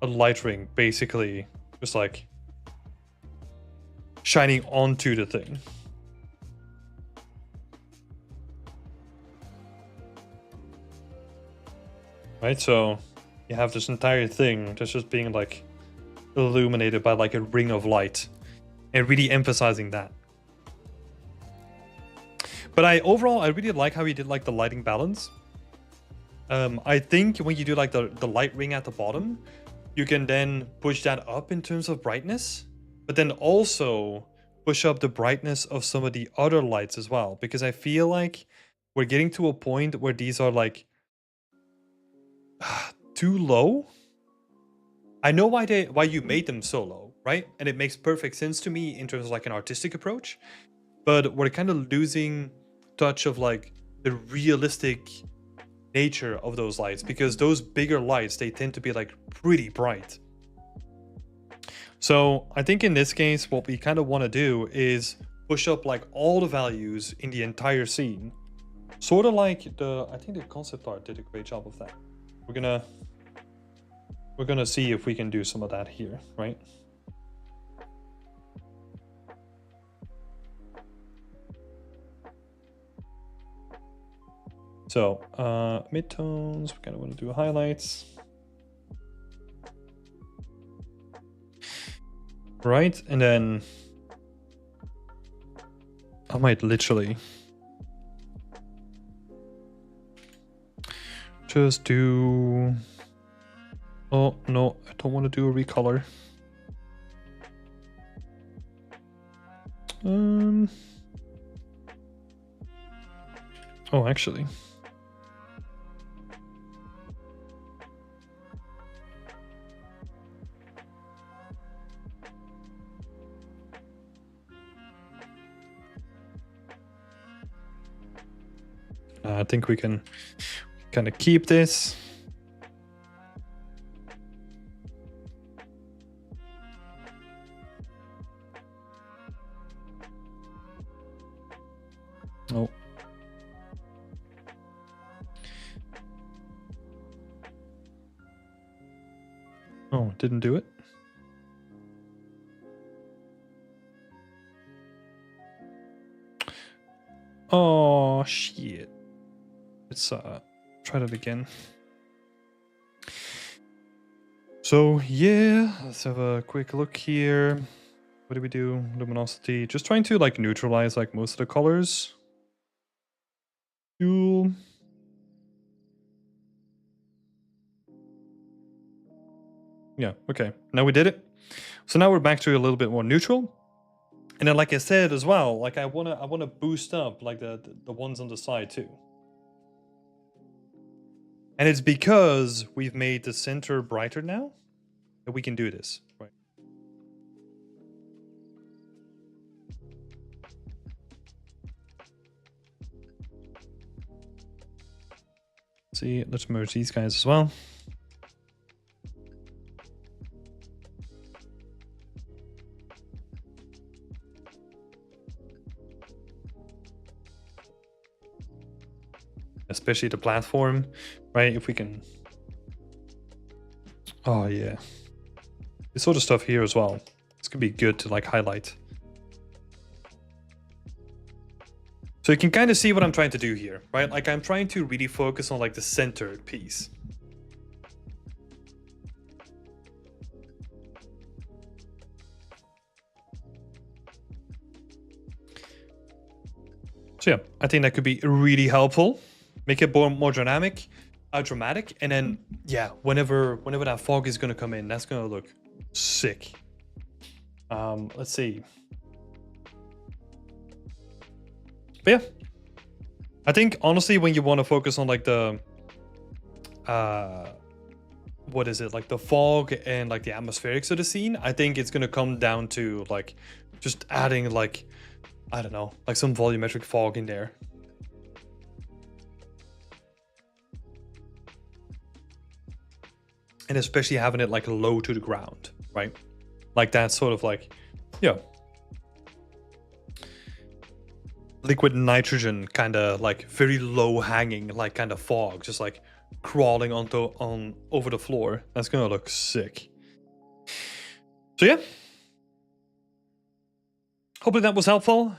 light ring basically just like shining onto the thing. Right, so you have this entire thing that's just being like illuminated by like a ring of light and really emphasizing that. But overall I really like how he did like the lighting balance. I think when you do like the light ring at the bottom, you can then push that up in terms of brightness, but then also push up the brightness of some of the other lights as well, because I feel like we're getting to a point where these are like too low. I know why you made them so low, right? And it makes perfect sense to me in terms of like an artistic approach, but we're kind of losing touch of like the realistic nature of those lights, because those bigger lights, they tend to be like pretty bright. So I think in this case, what we kind of want to do is push up like all the values in the entire scene. Sort of like I think the concept art did a great job of that. We're gonna see if we can do some of that here, right? So midtones, we kind of want to do highlights. Right, and then I might literally just do... Oh, no, I don't want to do a recolor. Oh, actually. I think we can kind of keep this. Oh. Oh, didn't do it. Oh, shit. Let's try that again. So yeah, let's have a quick look here. What do we do? Luminosity. Just trying to like neutralize like most of the colors. Cool. Yeah, okay. Now we did it. So now we're back to a little bit more neutral. And then like I said as well, like I wanna boost up like the ones on the side too. And it's because we've made the center brighter now that we can do this, right? See, let's merge these guys as well. Especially the platform, right? If we can... Oh, yeah. This sort of stuff here as well. This could be good to like highlight. So you can kind of see what I'm trying to do here, right? Like I'm trying to really focus on like the center piece. So yeah, I think that could be really helpful. Make it more dynamic, dramatic, and then yeah, whenever that fog is gonna come in, that's gonna look sick. Let's see. But yeah, I think honestly, when you want to focus on like the what is it, like the fog and like the atmospherics of the scene, I think it's gonna come down to like just adding like, I don't know, like some volumetric fog in there. And especially having it like low to the ground, right? Like that sort of like Yeah. Liquid nitrogen, kind of like very low hanging, like kind of fog, just like crawling on over the floor. That's gonna look sick. So yeah, hopefully that was helpful.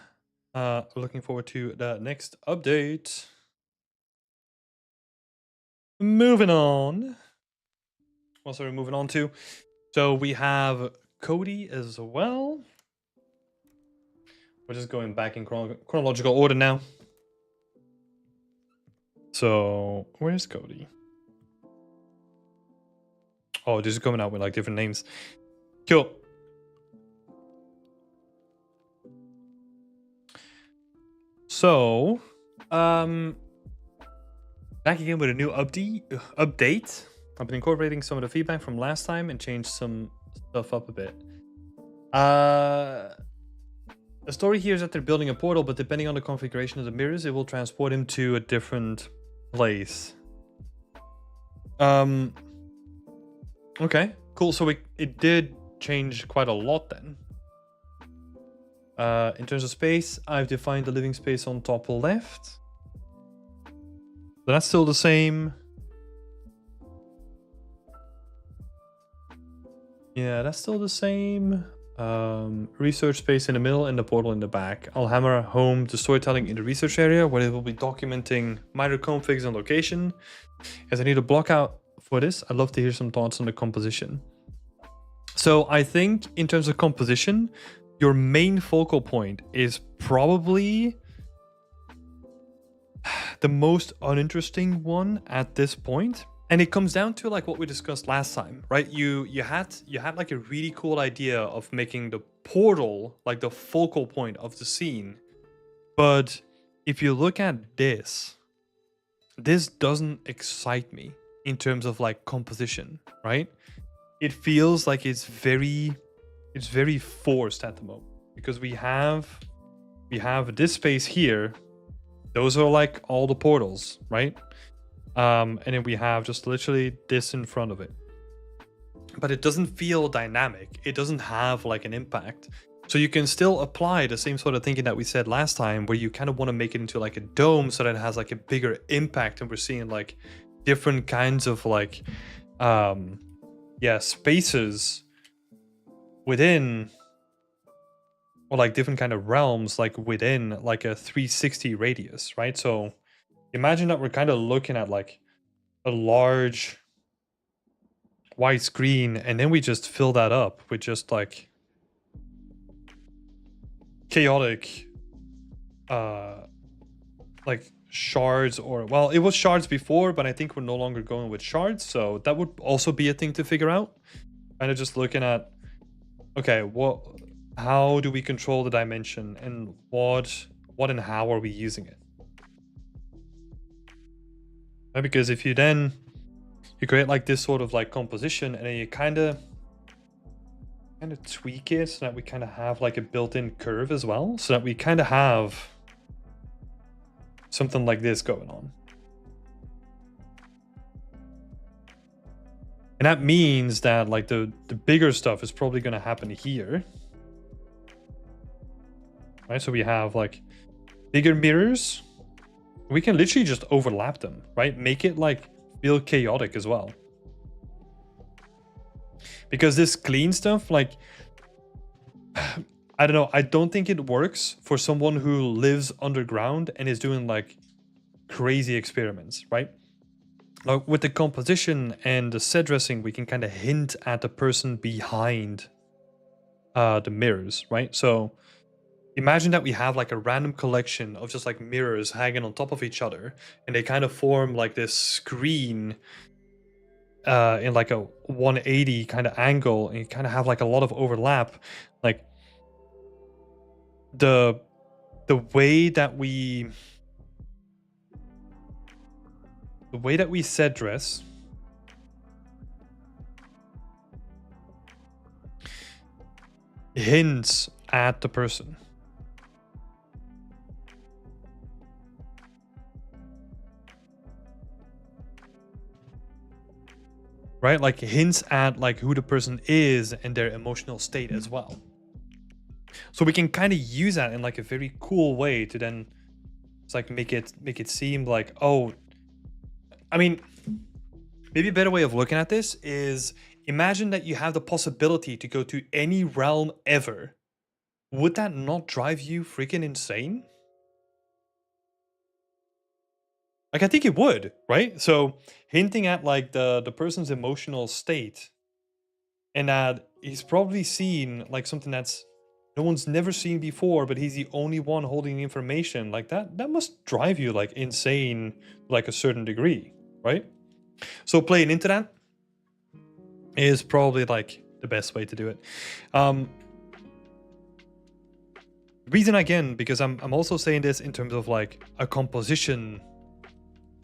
Looking forward to the next update. Moving on. What are we moving on to? So we have Cody as well. We're just going back in chronological order now. So where's Cody? Oh, this is coming out with like different names. Cool. So, back again with a new update. I've been incorporating some of the feedback from last time and changed some stuff up a bit. The story here is that they're building a portal, but depending on the configuration of the mirrors, it will transport him to a different place. Okay, cool. So it did change quite a lot then. In terms of space, I've defined the living space on top left. So that's still the same. Yeah, that's still the same. Research space in the middle and the portal in the back. I'll hammer home the storytelling in the research area, where it will be documenting minor configs and location. As I need a block out for this, I'd love to hear some thoughts on the composition. So I think in terms of composition, your main focal point is probably the most uninteresting one at this point. And it comes down to like what we discussed last time, right? You had like a really cool idea of making the portal like the focal point of the scene. But if you look at this doesn't excite me in terms of like composition, right? It feels like it's very forced at the moment, because we have this space here. Those are like all the portals, right? And then we have just literally this in front of it. But it doesn't feel dynamic. It doesn't have like an impact. So you can still apply the same sort of thinking that we said last time, where you kind of want to make it into like a dome so that it has like a bigger impact, and we're seeing like different kinds of like spaces within, or like different kind of realms like within like a 360 radius, right? So imagine that we're kind of looking at like a large white screen, and then we just fill that up with just like chaotic like shards, or well, it was shards before, but I think we're no longer going with shards, so that would also be a thing to figure out. Kind of just looking at, okay, how do we control the dimension, and what and how are we using it? Right? Because if you create like this sort of like composition, and then you kind of tweak it so that we kind of have like a built-in curve as well, so that we kind of have something like this going on. And that means that like the bigger stuff is probably going to happen here. Right? So we have like bigger mirrors. We can literally just overlap them, right? Make it like feel chaotic as well. Because this clean stuff, like, I don't know, I don't think it works for someone who lives underground and is doing like crazy experiments, right? Like with the composition and the set dressing, we can kind of hint at the person behind the mirrors, right? So imagine that we have like a random collection of just like mirrors hanging on top of each other, and they kind of form like this screen in like a 180 kind of angle, and you kind of have like a lot of overlap. Like the way that we set dress hints at the person. Right? Like hints at like who the person is and their emotional state as well. So we can kind of use that in like a very cool way to then it's like make it seem like, oh, I mean, maybe a better way of looking at this is imagine that you have the possibility to go to any realm ever. Would that not drive you freaking insane? Like I think it would, right? So hinting at like the person's emotional state and that he's probably seen like something that's no one's never seen before, but he's the only one holding the information. Like that must drive you like insane to like a certain degree, right? So playing into that is probably like the best way to do it. Reason again, because I'm also saying this in terms of like a composition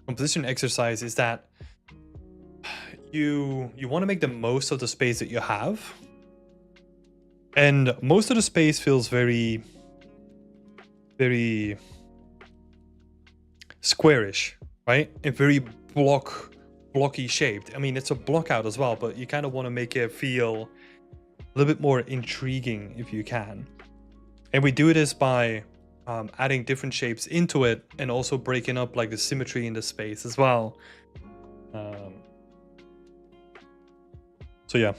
exercise, is that you want to make the most of the space that you have. And most of the space feels very, very squarish, right? And very blocky shaped. I mean, it's a block out as well, but you kind of want to make it feel a little bit more intriguing if you can. And we do this by adding different shapes into it and also breaking up like the symmetry in the space as well. So yeah.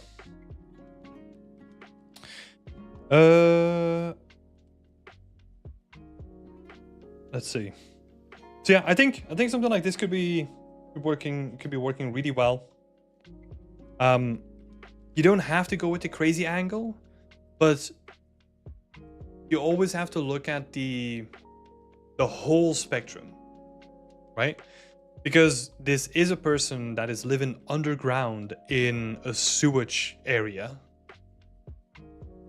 Let's see. So yeah, I think something like this could be working really well. You don't have to go with the crazy angle, but you always have to look at the whole spectrum, right? Because this is a person that is living underground in a sewage area.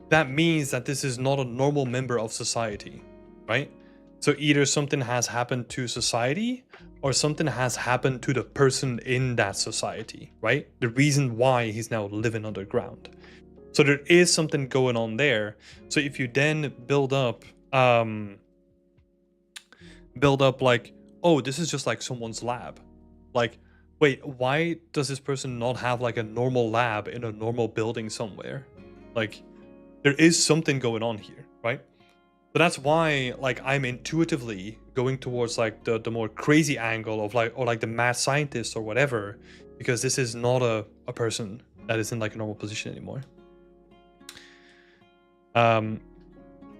That means that this is not a normal member of society, right? So either something has happened to society or something has happened to the person in that society, right? The reason why he's now living underground. So there is something going on there. So if you then build up like, oh, this is just like someone's lab. Like, wait, why does this person not have like a normal lab in a normal building somewhere? Like, there is something going on here, right? So that's why like I'm intuitively going towards like the more crazy angle of like, or like the mad scientist or whatever, because this is not a person that is in like a normal position anymore.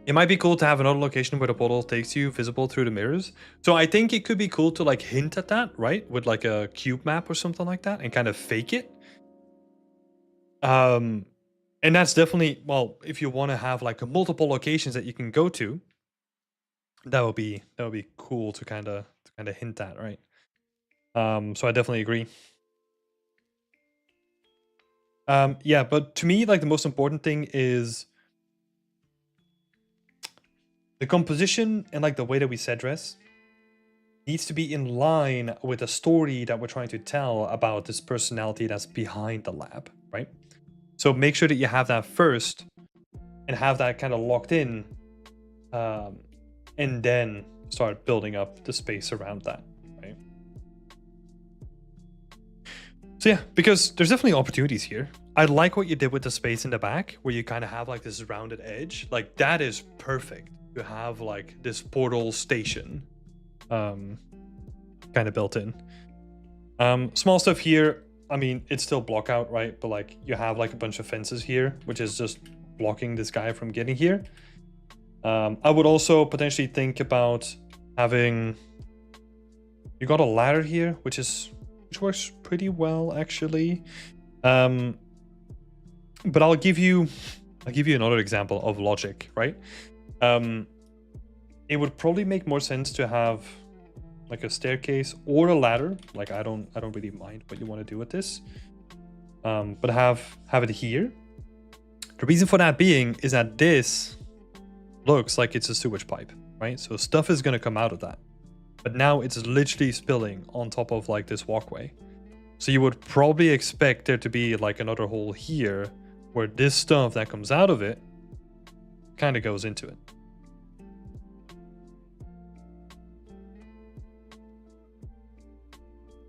It might be cool to have another location where the portal takes you visible through the mirrors. So I think it could be cool to like hint at that, right? With like a cube map or something like that and kind of fake it. And that's definitely, well, if you want to have like multiple locations that you can go to, that would be cool to kind of hint at, right? So I definitely agree. Yeah, but to me, like the most important thing is the composition and like the way that we set dress needs to be in line with the story that we're trying to tell about this personality that's behind the lab, right? So make sure that you have that first and have that kind of locked in, and then start building up the space around that, right? So yeah, because there's definitely opportunities here. I like what you did with the space in the back where you kind of have like this rounded edge. Like that is perfect to have like this portal station kind of built in. Small stuff here. I mean, it's still block out, right? But like you have like a bunch of fences here, which is just blocking this guy from getting here. I would also potentially think about having, you got a ladder here, which works pretty well actually. But I'll give you another example of logic, right? It would probably make more sense to have like a staircase or a ladder. Like I don't really mind what you want to do with this. But have it here. The reason for that being is that this looks like it's a sewage pipe, right? So stuff is gonna come out of that. But now it's literally spilling on top of like this walkway. So you would probably expect there to be like another hole here where this stuff that comes out of it kind of goes into it.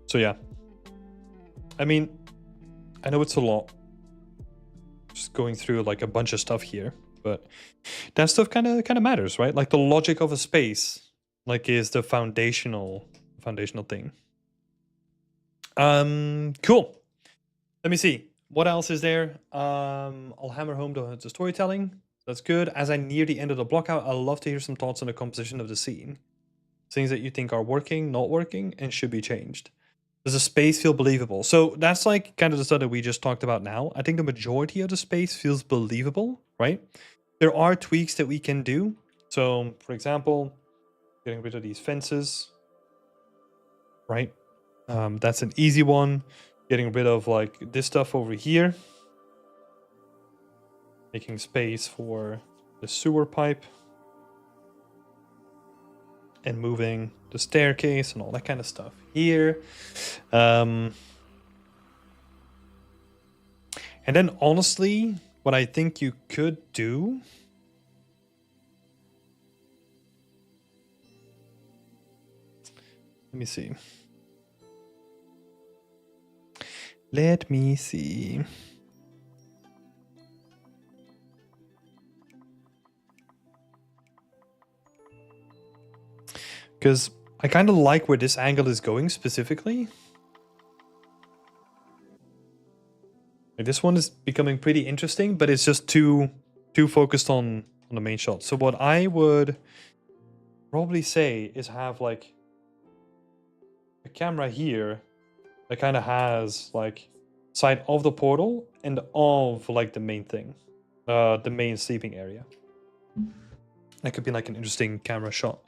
So yeah, I mean, I know it's a lot, just going through like a bunch of stuff here. but that stuff kind of matters, right? Like the logic of a space, like is the foundational thing. Cool. Let me see. What else is there? I'll hammer home the storytelling. That's good. As I near the end of the block out, I'd love to hear some thoughts on the composition of the scene. Things that you think are working, not working, and should be changed. Does the space feel believable? So that's like kind of the stuff that we just talked about now. I think the majority of the space feels believable, right? There are tweaks that we can do. So, for example, getting rid of these fences, right? That's an easy one. Getting rid of like this stuff over here. Making space for the sewer pipe. And moving the staircase and all that kind of stuff here. And then honestly, what I think you could do... Let me see. Let me see. Because I kind of like where this angle is going specifically. Like this one is becoming pretty interesting, but it's just too focused on the main shot. So what I would probably say is have like a camera here that kind of has like side of the portal and of like the main thing, the main sleeping area. That could be like an interesting camera shot.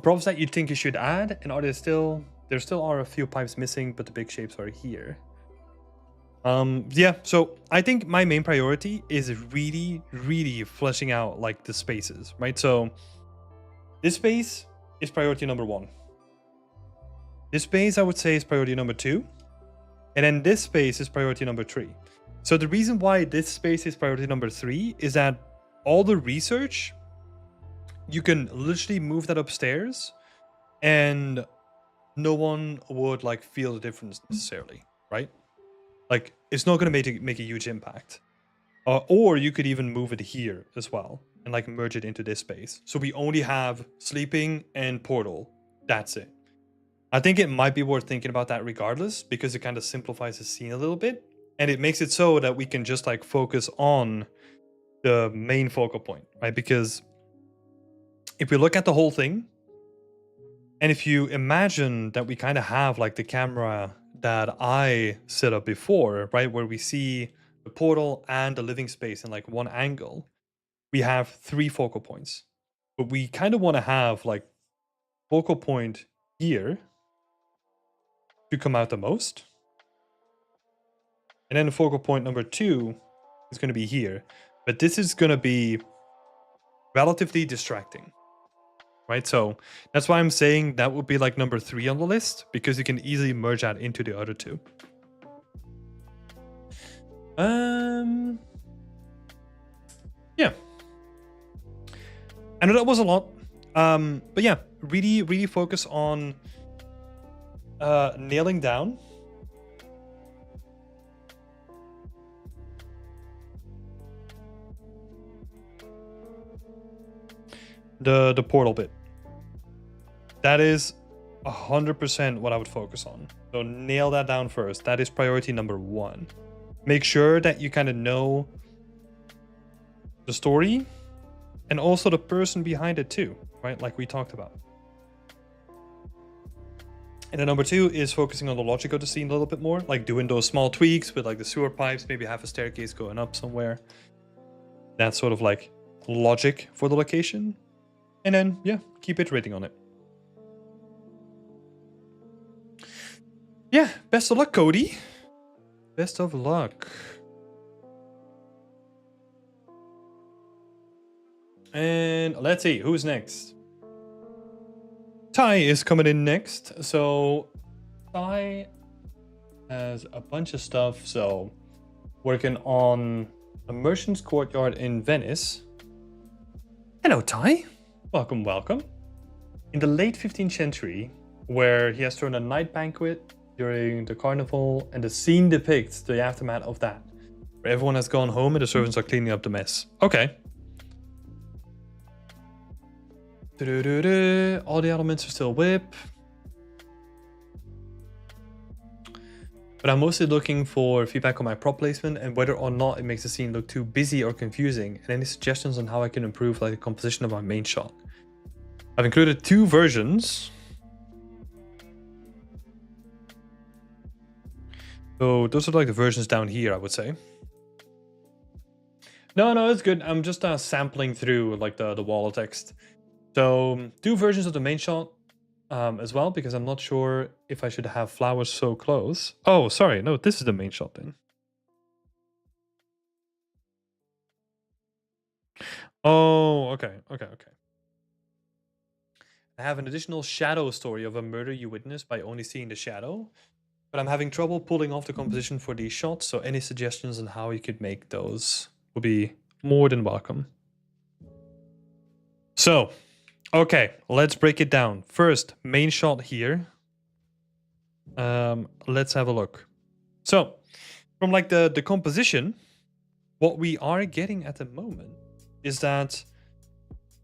Props that you think you should add, and are there still are a few pipes missing, but the big shapes are here. Yeah, so I think my main priority is really fleshing out like the spaces, right? So this space is priority number 1. This space I would say is priority number 2. And then this space is priority number 3. So the reason why this space is priority number 3 is that all the research, you can literally move that upstairs and no one would like feel the difference necessarily, right? Like it's not going to make a huge impact. Or you could even move it here as well and like merge it into this space. So we only have sleeping and portal. That's it. I think it might be worth thinking about that regardless, because it kind of simplifies the scene a little bit. And it makes it so that we can just like focus on the main focal point, right? Because if we look at the whole thing, and if you imagine that we kind of have like the camera that I set up before, right? Where we see the portal and the living space in like one angle, we have 3 focal points. But we kind of want to have like focal point here to come out the most. And then the focal point number 2 is going to be here. But this is going to be relatively distracting. Right, so that's why I'm saying that would be like number 3 on the list, because you can easily merge that into the other 2. Yeah. I know that was a lot. But yeah, really focus on nailing down the portal bit. That is 100% what I would focus on. So nail that down first. That is priority number 1. Make sure that you kind of know the story and also the person behind it too, right? Like we talked about. And then number 2 is focusing on the logic of the scene a little bit more, like doing those small tweaks with like the sewer pipes, maybe have a staircase going up somewhere. That's sort of like logic for the location. And then, yeah, keep iterating on it. Yeah, best of luck, Cody. Best of luck. And let's see, who's next? Ty is coming in next. So Ty has a bunch of stuff. So working on a merchant's courtyard in Venice. Hello, Ty. Welcome, welcome. In the late 15th century, where he has thrown a night banquet during the carnival, and the scene depicts the aftermath of that. Everyone has gone home and the servants are cleaning up the mess. Okay. All the elements are still whip. But I'm mostly looking for feedback on my prop placement and whether or not it makes the scene look too busy or confusing, and any suggestions on how I can improve like the composition of my main shot. I've included 2 versions. So those are like the versions down here, I would say. No, it's good. I'm just sampling through like the wall of text. So 2 versions of the main shot as well, because I'm not sure if I should have flowers so close. Oh, sorry. No, this is the main shot then. Oh, okay. I have an additional shadow story of a murder you witnessed by only seeing the shadow, but I'm having trouble pulling off the composition for these shots, so any suggestions on how you could make those would be more than welcome. So, okay, let's break it down. First, main shot here. Let's have a look. So, from like the composition, what we are getting at the moment is that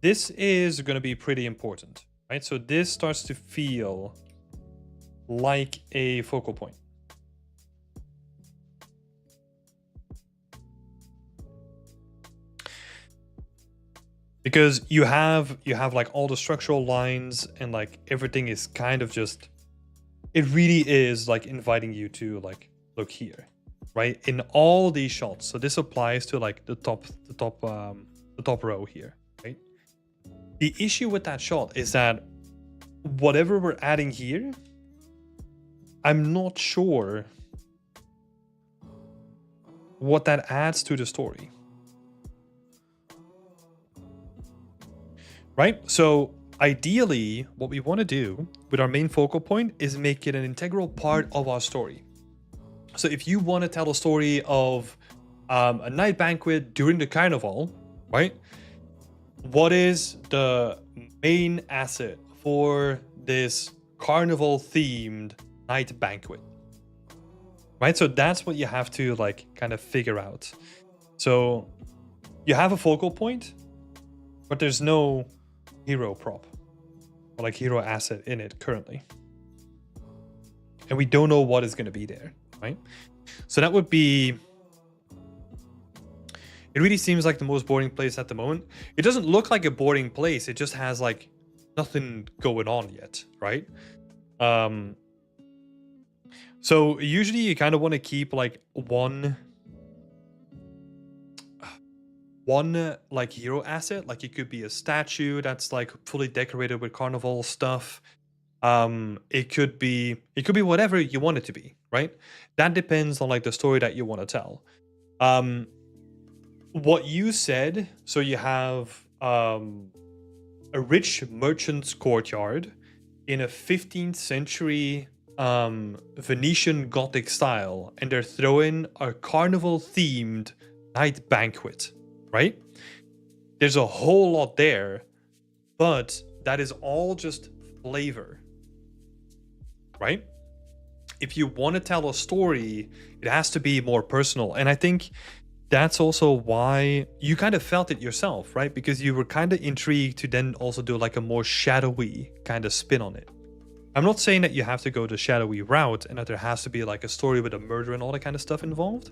this is going to be pretty important, right? So this starts to feel like a focal point. Because you have like all the structural lines and like everything is kind of just, it really is like inviting you to like look here, right? In all these shots. So this applies to like the top row here, right? The issue with that shot is that whatever we're adding here, I'm not sure what that adds to the story. Right? So ideally, what we want to do with our main focal point is make it an integral part of our story. So if you want to tell a story of a night banquet during the carnival, right? What is the main asset for this carnival themed night banquet? Right? So that's what you have to like kind of figure out. So you have a focal point, but there's no hero prop or like hero asset in it currently. And we don't know what is going to be there, right? So that would be, it really seems like the most boring place at the moment. It doesn't look like a boring place. It just has like nothing going on yet, right? So usually you kind of want to keep like one like hero asset. Like it could be a statue that's like fully decorated with carnival stuff. It could be whatever you want it to be, right? That depends on like the story that you want to tell. What you said, so you have a rich merchant's courtyard in a 15th century Venetian Gothic style, and they're throwing a carnival themed night banquet, right? There's a whole lot there, but that is all just flavor, right? If you want to tell a story, it has to be more personal. And I think that's also why you kind of felt it yourself, right? Because you were kind of intrigued to then also do like a more shadowy kind of spin on it. I'm not saying that you have to go the shadowy route and that there has to be like a story with a murder and all that kind of stuff involved.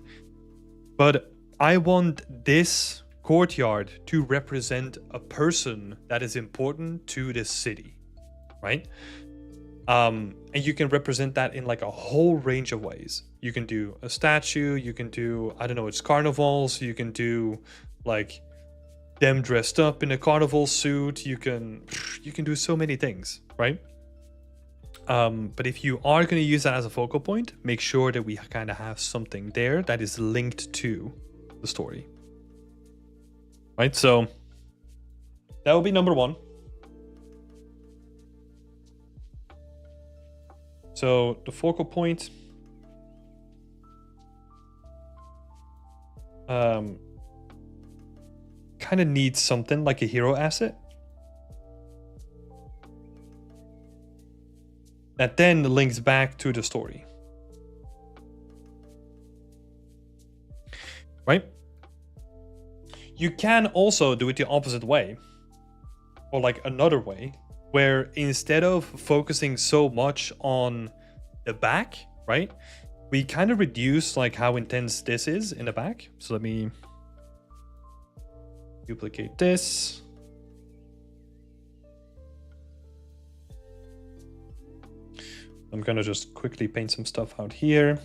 But I want this courtyard to represent a person that is important to this city, right? And you can represent that in like a whole range of ways. You can do a statue, you can do, I don't know, it's carnivals, you can do like them dressed up in a carnival suit, you can do so many things, right? But if you are going to use that as a focal point, make sure that we kind of have something there that is linked to the story, right? So that will be number 1. So the focal point kind of needs something like a hero asset that then links back to the story. right? You can also do it the opposite way, or like another way, where instead of focusing so much on the back, right, we kind of reduce like how intense this is in the back. So let me duplicate this. I'm gonna just quickly paint some stuff out here.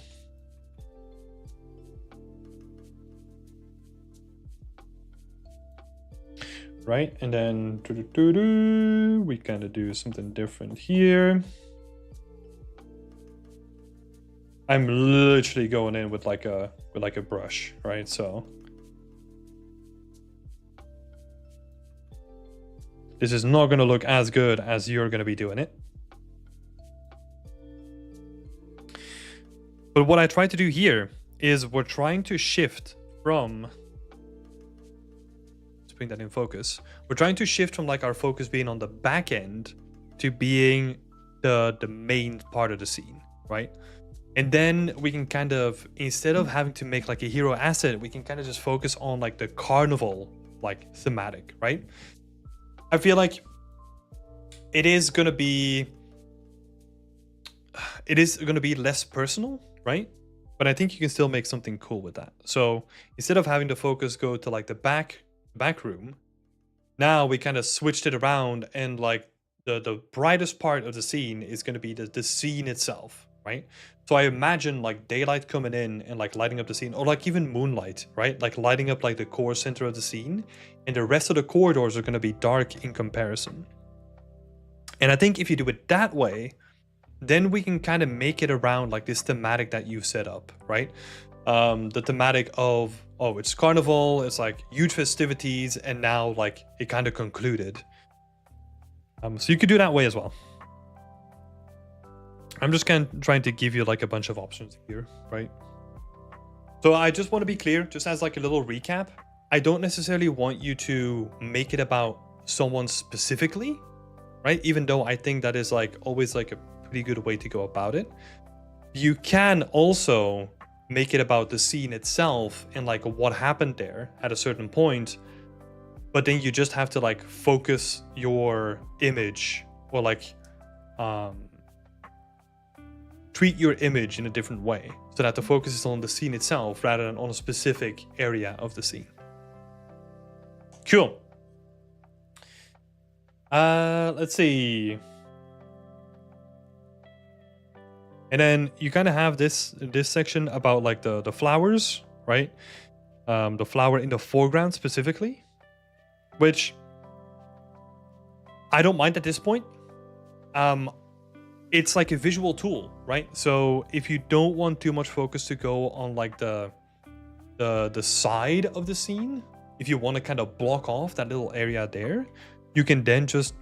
Right, and then we kind of do something different here. I'm literally going in with like a brush, right? So this is not going to look as good as you're going to be doing it. But what I try to do here is we're trying to shift from, let's bring that in focus. We're trying to shift from like our focus being on the back end to being the main part of the scene, right? And then we can kind of, instead of having to make like a hero asset, we can kind of just focus on like the carnival like thematic, right? I feel like it is gonna be less personal, right? But I think you can still make something cool with that. So instead of having the focus go to like the back room, now we kind of switched it around, and like the brightest part of the scene is going to be the scene itself, right? So I imagine like daylight coming in and like lighting up the scene, or like even moonlight, right? Like lighting up like the core center of the scene, and the rest of the corridors are going to be dark in comparison. And I think if you do it that way, then we can kind of make it around like this thematic that you've set up, right? The thematic of, oh, it's carnival, it's like huge festivities, and now like it kind of concluded. So you could do that way as well. I'm just kind of trying to give you like a bunch of options here, right? So I just want to be clear, just as like a little recap, I don't necessarily want you to make it about someone specifically, right? Even though I think that is like always like a pretty good way to go about it. You can also make it about the scene itself and like what happened there at a certain point, but then you just have to like focus your image, or like treat your image in a different way so that the focus is on the scene itself rather than on a specific area of the scene. Cool. Let's see. And then you kind of have this section about like the flowers, right? The flower in the foreground specifically, which I don't mind at this point. It's like a visual tool, right? So if you don't want too much focus to go on like the side of the scene, if you want to kind of block off that little area there, you can then just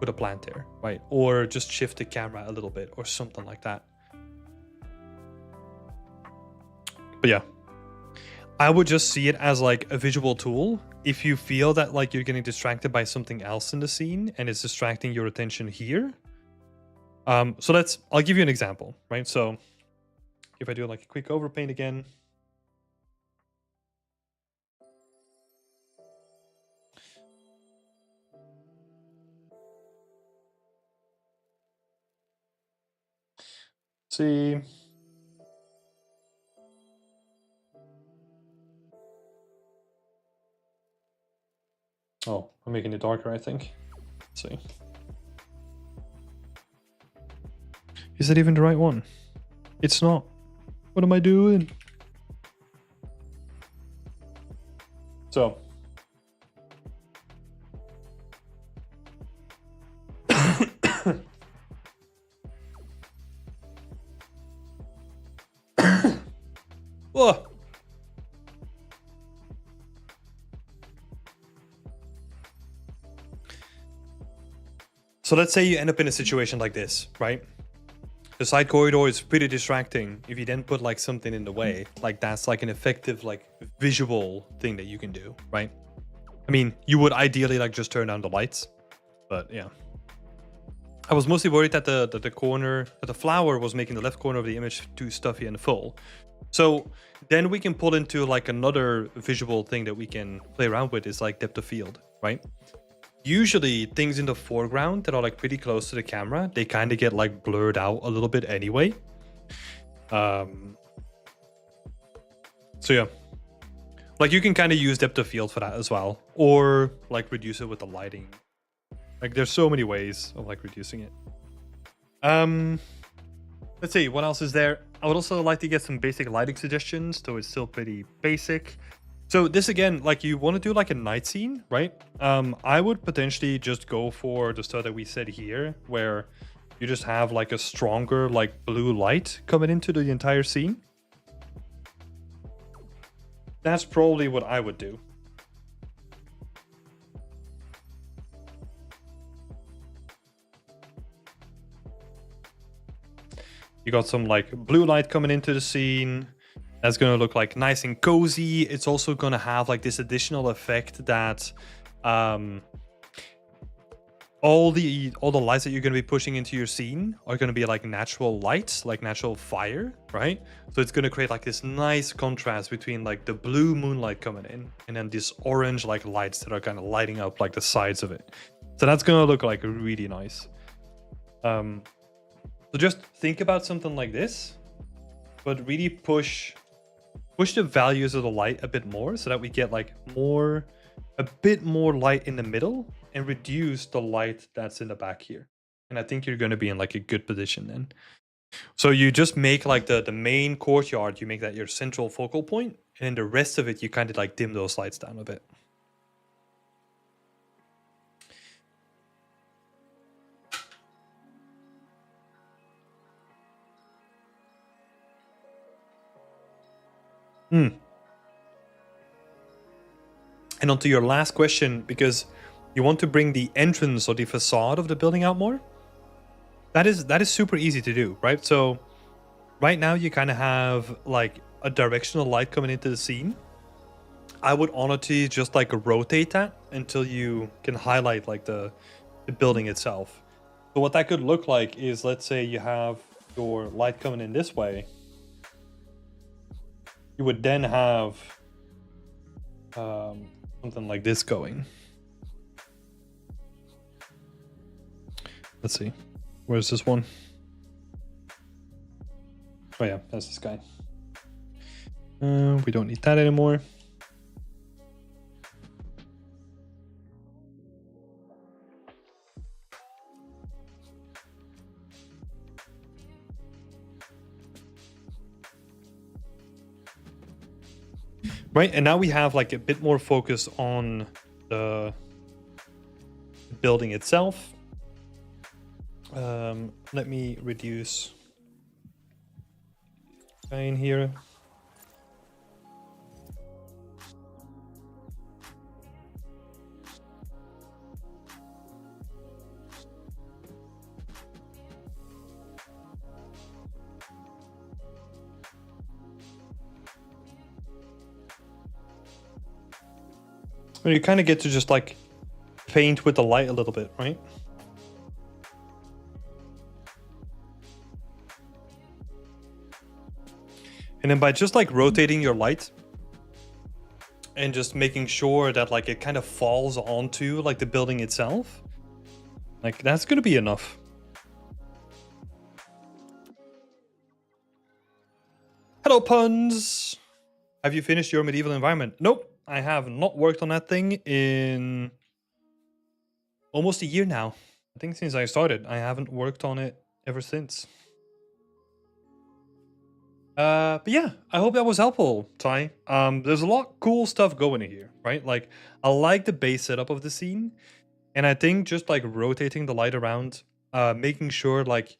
put a plant there, right? Or just shift the camera a little bit or something like that. But yeah, I would just see it as like a visual tool. If you feel that like you're getting distracted by something else in the scene and it's distracting your attention here. So I'll give you an example, right? So if I do like a quick overpaint again. See. Oh, I'm making it darker, I think. Let's see. Is that even the right one? It's not. What am I doing? So. Whoa. So let's say you end up in a situation like this, right? The side corridor is pretty distracting. If you then put like something in the way, like that's like an effective like visual thing that you can do, right? I mean, you would ideally like just turn down the lights, but yeah. I was mostly worried that the flower was making the left corner of the image too stuffy and full. So then we can pull into like another visual thing that we can play around with is like depth of field, right? Usually things in the foreground that are like pretty close to the camera, they kind of get like blurred out a little bit anyway. So yeah, like you can kind of use depth of field for that as well, or like reduce it with the lighting. Like there's so many ways of like reducing it. Let's see, what else is there? I would also like to get some basic lighting suggestions, though it's still pretty basic. So this again, like you want to do like a night scene, right? I would potentially just go for the stuff that we said here, where you just have like a stronger like blue light coming into the entire scene. That's probably what I would do. You got some like blue light coming into the scene. That's going to look like nice and cozy. It's also going to have like this additional effect that all the lights that you're going to be pushing into your scene are going to be like natural lights, like natural fire, right? So it's going to create like this nice contrast between like the blue moonlight coming in and then this orange like lights that are kind of lighting up like the sides of it. So that's going to look like really nice. So just think about something like this, but really push the values of the light a bit more so that we get like a bit more light in the middle and reduce the light that's in the back here. And I think you're going to be in like a good position then. So you just make like the main courtyard, you make that your central focal point, and then the rest of it, you kind of like dim those lights down a bit. And onto your last question, because you want to bring the entrance or the facade of the building out more. That is super easy to do, right? So right now you kind of have like a directional light coming into the scene. I would honestly just like rotate that until you can highlight like the building itself. So what that could look like is, let's say you have your light coming in this way. You would then have something like this going. Let's see. Where's this one? Oh yeah, that's this guy. We don't need that anymore. Right, and now we have like a bit more focus on the building itself. Let me reduce guy in here. You kind of get to just like paint with the light a little bit, right? And then by just like rotating your light and just making sure that like it kind of falls onto like the building itself, like that's gonna be enough. Hello, puns. Have you finished your medieval environment? Nope. I have not worked on that thing in almost a year now. I think since I started, I haven't worked on it ever since. But yeah, I hope that was helpful, Ty. There's a lot of cool stuff going here, right? Like, I like the base setup of the scene, and I think just like rotating the light around, making sure like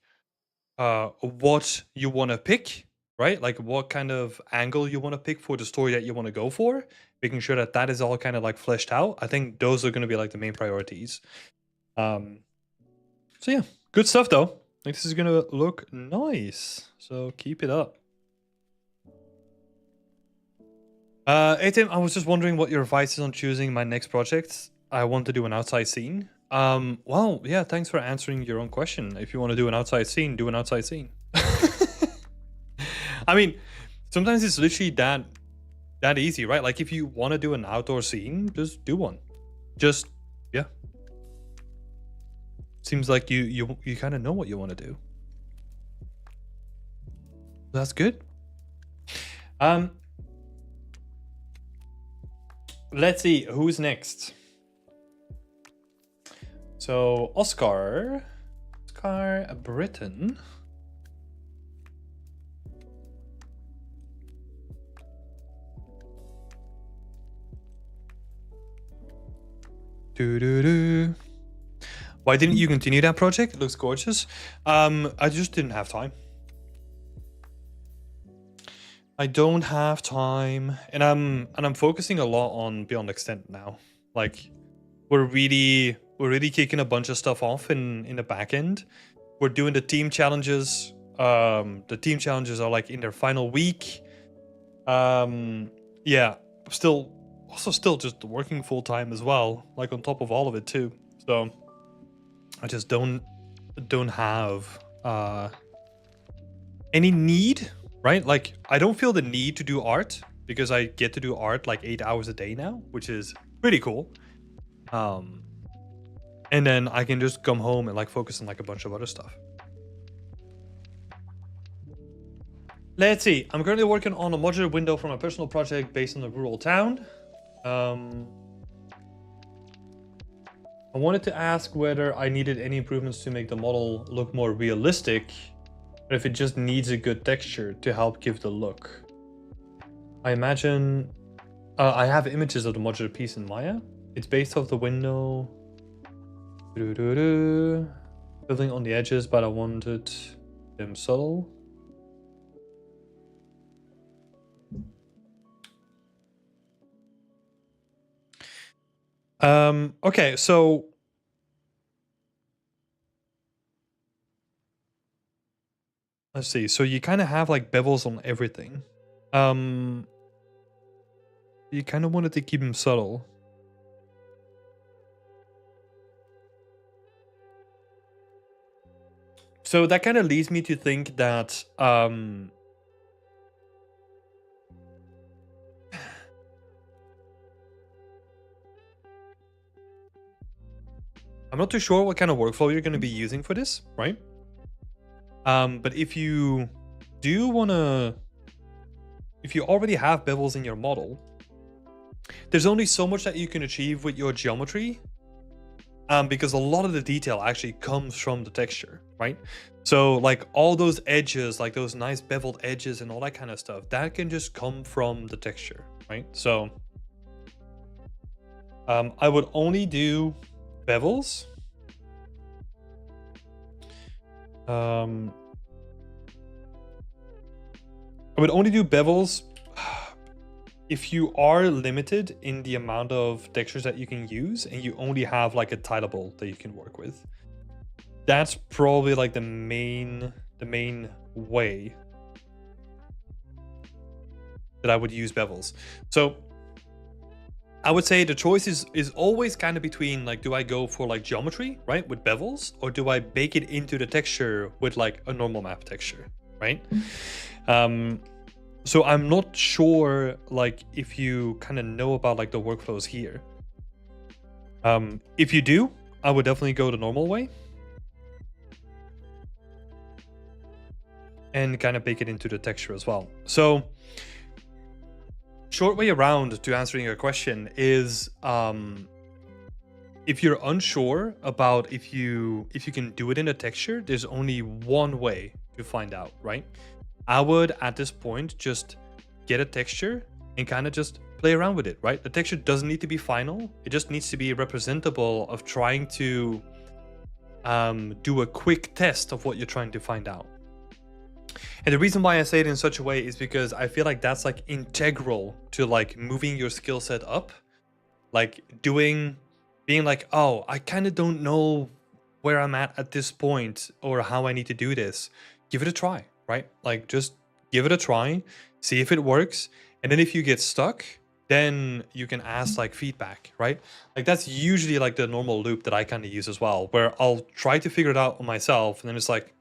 what you want to pick, right? Like what kind of angle you want to pick for the story that you want to go for, making sure that that is all kind of like fleshed out. I think those are going to be like the main priorities. So yeah, good stuff though. Like this is going to look nice. So keep it up. Atim, I was just wondering what your advice is on choosing my next project. I want to do an outside scene. Well, yeah, thanks for answering your own question. If you want to do an outside scene, do an outside scene. I mean, sometimes it's literally that easy, right? Like if you want to do an outdoor scene, just do one. Just yeah. Seems like you kind of know what you want to do. That's good. Let's see who's next. So Oscar Britton. Why didn't you continue that project? It looks gorgeous. I just didn't have time. I don't have time, and I'm focusing a lot on Beyond Extent now. Like, we're really kicking a bunch of stuff off in the back end. We're doing the team challenges. The team challenges are like in their final week. Yeah, still just working full time as well, like on top of all of it too. So I just don't have any need, right? Like I don't feel the need to do art because I get to do art like 8 hours a day now, which is pretty cool. And then I can just come home and like focus on like a bunch of other stuff. Let's see. I'm currently working on a modular window for my personal project based on a rural town. I wanted to ask whether I needed any improvements to make the model look more realistic, or if it just needs a good texture to help give the look. I imagine I have images of the modular piece in Maya. It's based off the window. Building on the edges, but I wanted them subtle. Okay, so let's see. So you kind of have like bevels on everything. You kind of wanted to keep them subtle. So that kind of leads me to think that I'm not too sure what kind of workflow you're going to be using for this, right? But if you do want to, if you already have bevels in your model, there's only so much that you can achieve with your geometry, because a lot of the detail actually comes from the texture, right? So like all those edges, like those nice beveled edges and all that kind of stuff, that can just come from the texture, right? So I would only do bevels. I would only do bevels if you are limited in the amount of textures that you can use and you only have like a tileable that you can work with. That's probably like the main way that I would use bevels. So I would say the choice is always kind of between like, do I go for like geometry, right, with bevels, or do I bake it into the texture with like a normal map texture, right? So I'm not sure like if you kind of know about like the workflows here. If you do, I would definitely go the normal way and kind of bake it into the texture as well. So short way around to answering your question is, if you're unsure about if you can do it in a texture, there's only one way to find out, right? I would at this point just get a texture and kind of just play around with it, right? The texture doesn't need to be final. It just needs to be representable of trying to do a quick test of what you're trying to find out. And the reason why I say it in such a way is because I feel like that's like integral to like moving your skill set up. Like being like, oh, I kind of don't know where I'm at this point or how I need to do this. Give it a try, right? Like just give it a try, see if it works. And then if you get stuck, then you can ask like feedback, right? Like that's usually like the normal loop that I kind of use as well, where I'll try to figure it out on myself, and then it's like,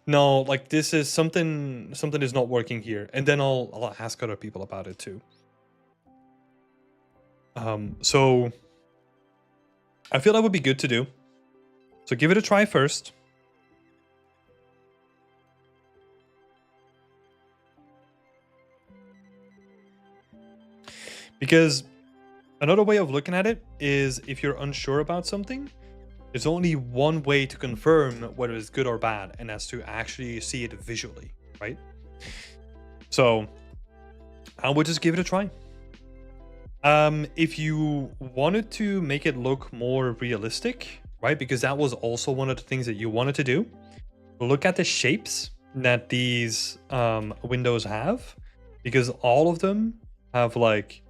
no, like this is something is not working here, and then I'll ask other people about it too. So I feel that would be good to do. So give it a try first. Because another way of looking at it is if you're unsure about something, there's only one way to confirm whether it's good or bad, and that's to actually see it visually, right? So I would just give it a try. If you wanted to make it look more realistic, right? Because that was also one of the things that you wanted to do. Look at the shapes that these windows have, because all of them have like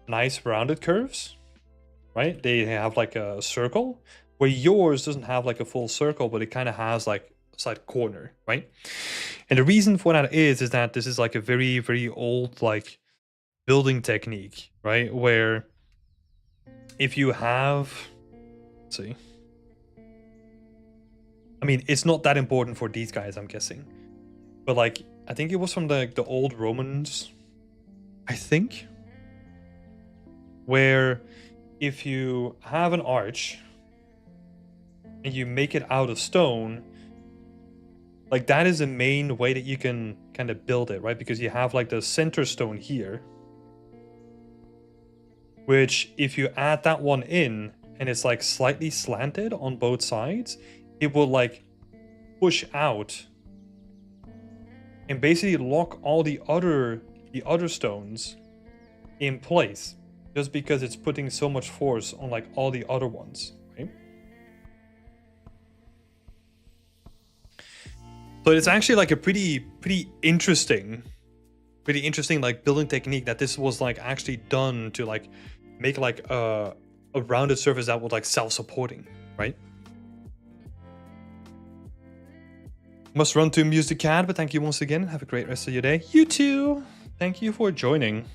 nice rounded curves, right? They have like a circle, where yours doesn't have like a full circle, but it kind of has like a side corner, right? And the reason for that is that this is like a very, very old like building technique, right? Where if you have, let's see, I mean, it's not that important for these guys, I'm guessing, but like I think it was from the old Romans, I think, where if you have an arch and you make it out of stone, like that is the main way that you can kind of build it, right? Because you have like the center stone here, which if you add that one in and it's like slightly slanted on both sides, it will like push out and basically lock all the other stones in place, just because it's putting so much force on like all the other ones, right? So it's actually like a pretty interesting like building technique that this was like actually done to like make like a rounded surface that was like self-supporting, right? Must run to amuse the cat, but thank you once again. Have a great rest of your day. You too. Thank you for joining.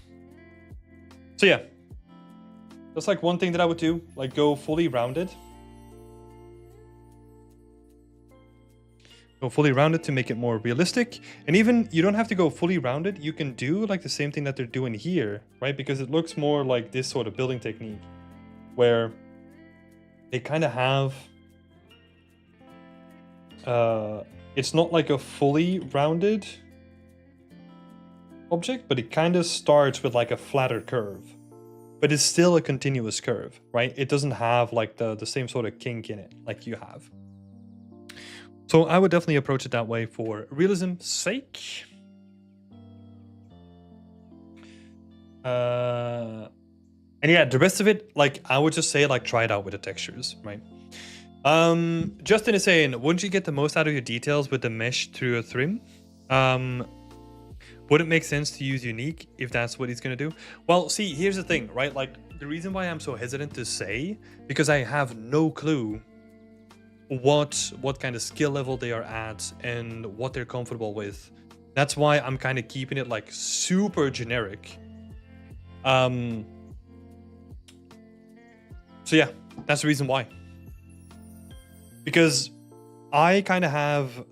So yeah, that's like one thing that I would do, like go fully rounded. Go fully rounded to make it more realistic. And even you don't have to go fully rounded. You can do like the same thing that they're doing here, right? Because it looks more like this sort of building technique where they kind of have, it's not like a fully rounded object, but it kind of starts with like a flatter curve. But it's still a continuous curve, right? It doesn't have like the same sort of kink in it like you have. So I would definitely approach it that way for realism's sake. And yeah, the rest of it, like I would just say like try it out with the textures, right? Justin is saying, wouldn't you get the most out of your details with the mesh through a trim? Would it make sense to use unique if that's what he's gonna do? Well, see, here's the thing, right? Like the reason why I'm so hesitant to say, because I have no clue what kind of skill level they are at and what they're comfortable with. That's why I'm kind of keeping it like super generic. So yeah, that's the reason why. Because I kind of have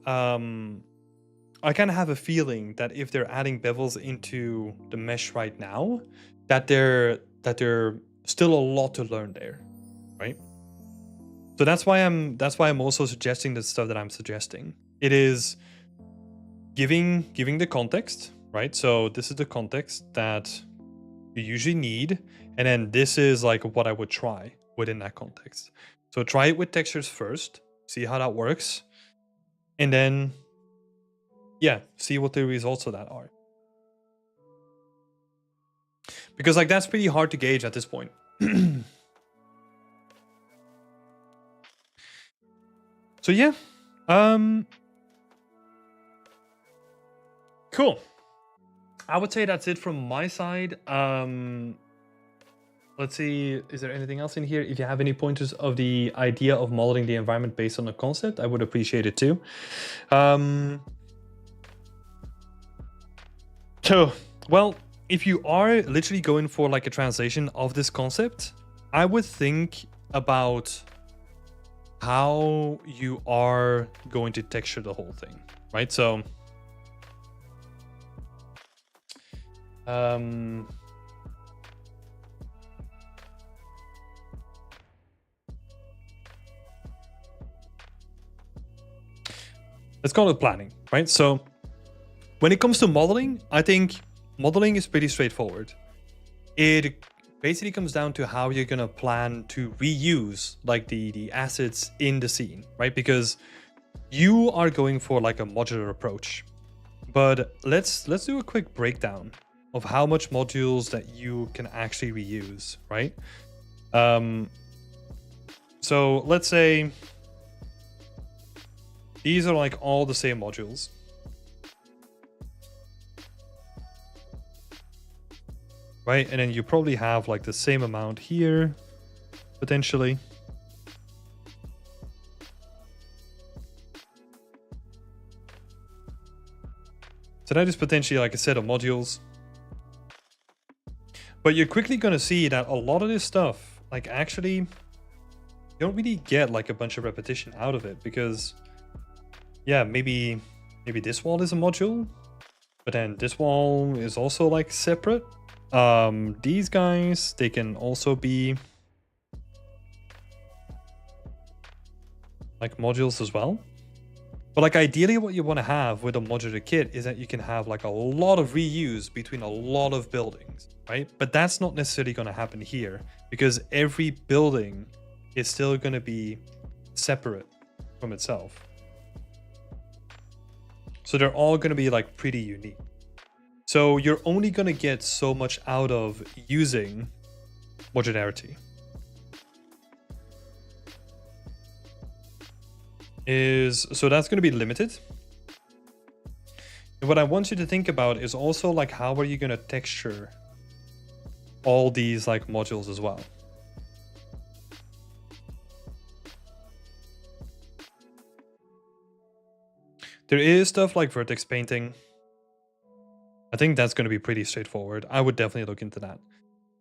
a feeling that if they're adding bevels into the mesh right now, that they're still a lot to learn there, right? So that's why I'm also suggesting the stuff that I'm suggesting. It is giving the context, right? So this is the context that you usually need, and then this is like what I would try within that context. So try it with textures first, see how that works, and then yeah, see what the results of that are. Because like that's pretty hard to gauge at this point. So yeah, cool. I would say that's it from my side. Let's see, is there anything else in here? If you have any pointers of the idea of modeling the environment based on the concept, I would appreciate it too. So, well, if you are literally going for like a translation of this concept, I would think about how you are going to texture the whole thing, right? So let's call it planning, right? So when it comes to modeling, I think modeling is pretty straightforward. It basically comes down to how you're gonna plan to reuse like the assets in the scene, right? Because you are going for like a modular approach. But let's do a quick breakdown of how much modules that you can actually reuse, right? So let's say these are like all the same modules. Right, and then you probably have like the same amount here, potentially. So that is potentially like a set of modules. But you're quickly going to see that a lot of this stuff, like actually, you don't really get like a bunch of repetition out of it because, yeah, maybe this wall is a module, but then this wall is also like separate. These guys, they can also be like modules as well. But like ideally what you want to have with a modular kit is that you can have like a lot of reuse between a lot of buildings, right? But that's not necessarily going to happen here because every building is still going to be separate from itself. So they're all going to be like pretty unique. So you're only going to get so much out of using modularity. So that's going to be limited. And what I want you to think about is also like how are you going to texture all these like modules as well. There is stuff like vertex painting. I think that's going to be pretty straightforward. I would definitely look into that.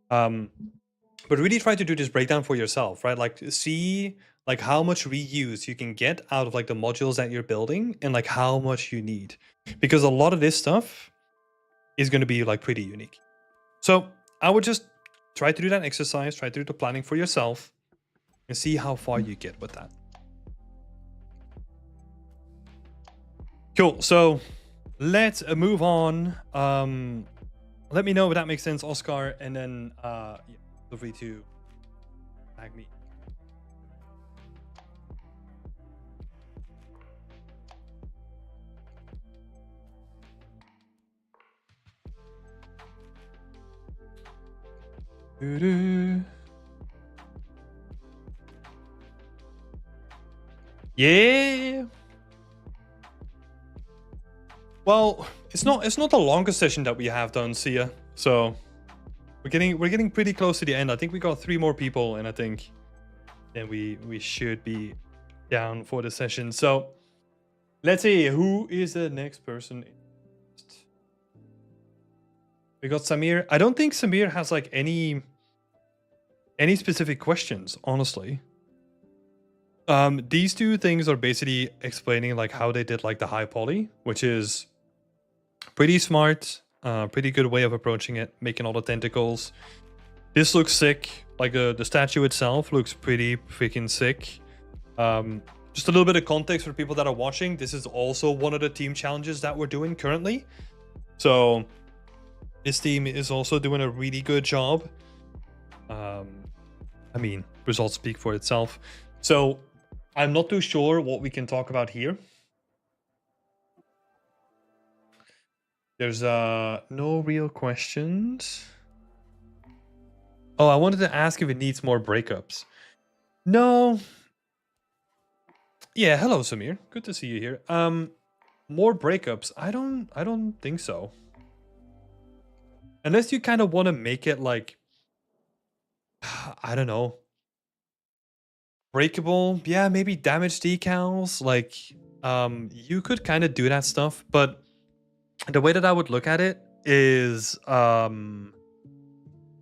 But really try to do this breakdown for yourself, right? Like see like how much reuse you can get out of like the modules that you're building and like how much you need. Because a lot of this stuff is going to be like pretty unique. So I would just try to do that exercise, try to do the planning for yourself and see how far you get with that. Cool. So let's move on. Let me know if that makes sense, Oscar, and then yeah, feel free to tag me. Yeah. Well, it's not the longest session that we have done, Sia. So we're getting pretty close to the end. I think we got 3 more people, and I think then we should be down for the session. So let's see who is the next person. We got Samir. I don't think Samir has like any specific questions, honestly. These 2 things are basically explaining like how they did like the high poly, which is pretty smart, pretty good way of approaching it, making all the tentacles. This looks sick. Like the statue itself looks pretty freaking sick. Just a little bit of context for people that are watching. This is also one of the team challenges that we're doing currently. So this team is also doing a really good job. I mean, results speak for itself. So I'm not too sure what we can talk about here. There's no real questions. Oh, I wanted to ask if it needs more breakups. No. Yeah, hello Samir. Good to see you here. More breakups. I don't think so. Unless you kind of want to make it like I don't know. Breakable. Yeah, maybe damage decals. Like you could kind of do that stuff, but the way that I would look at it is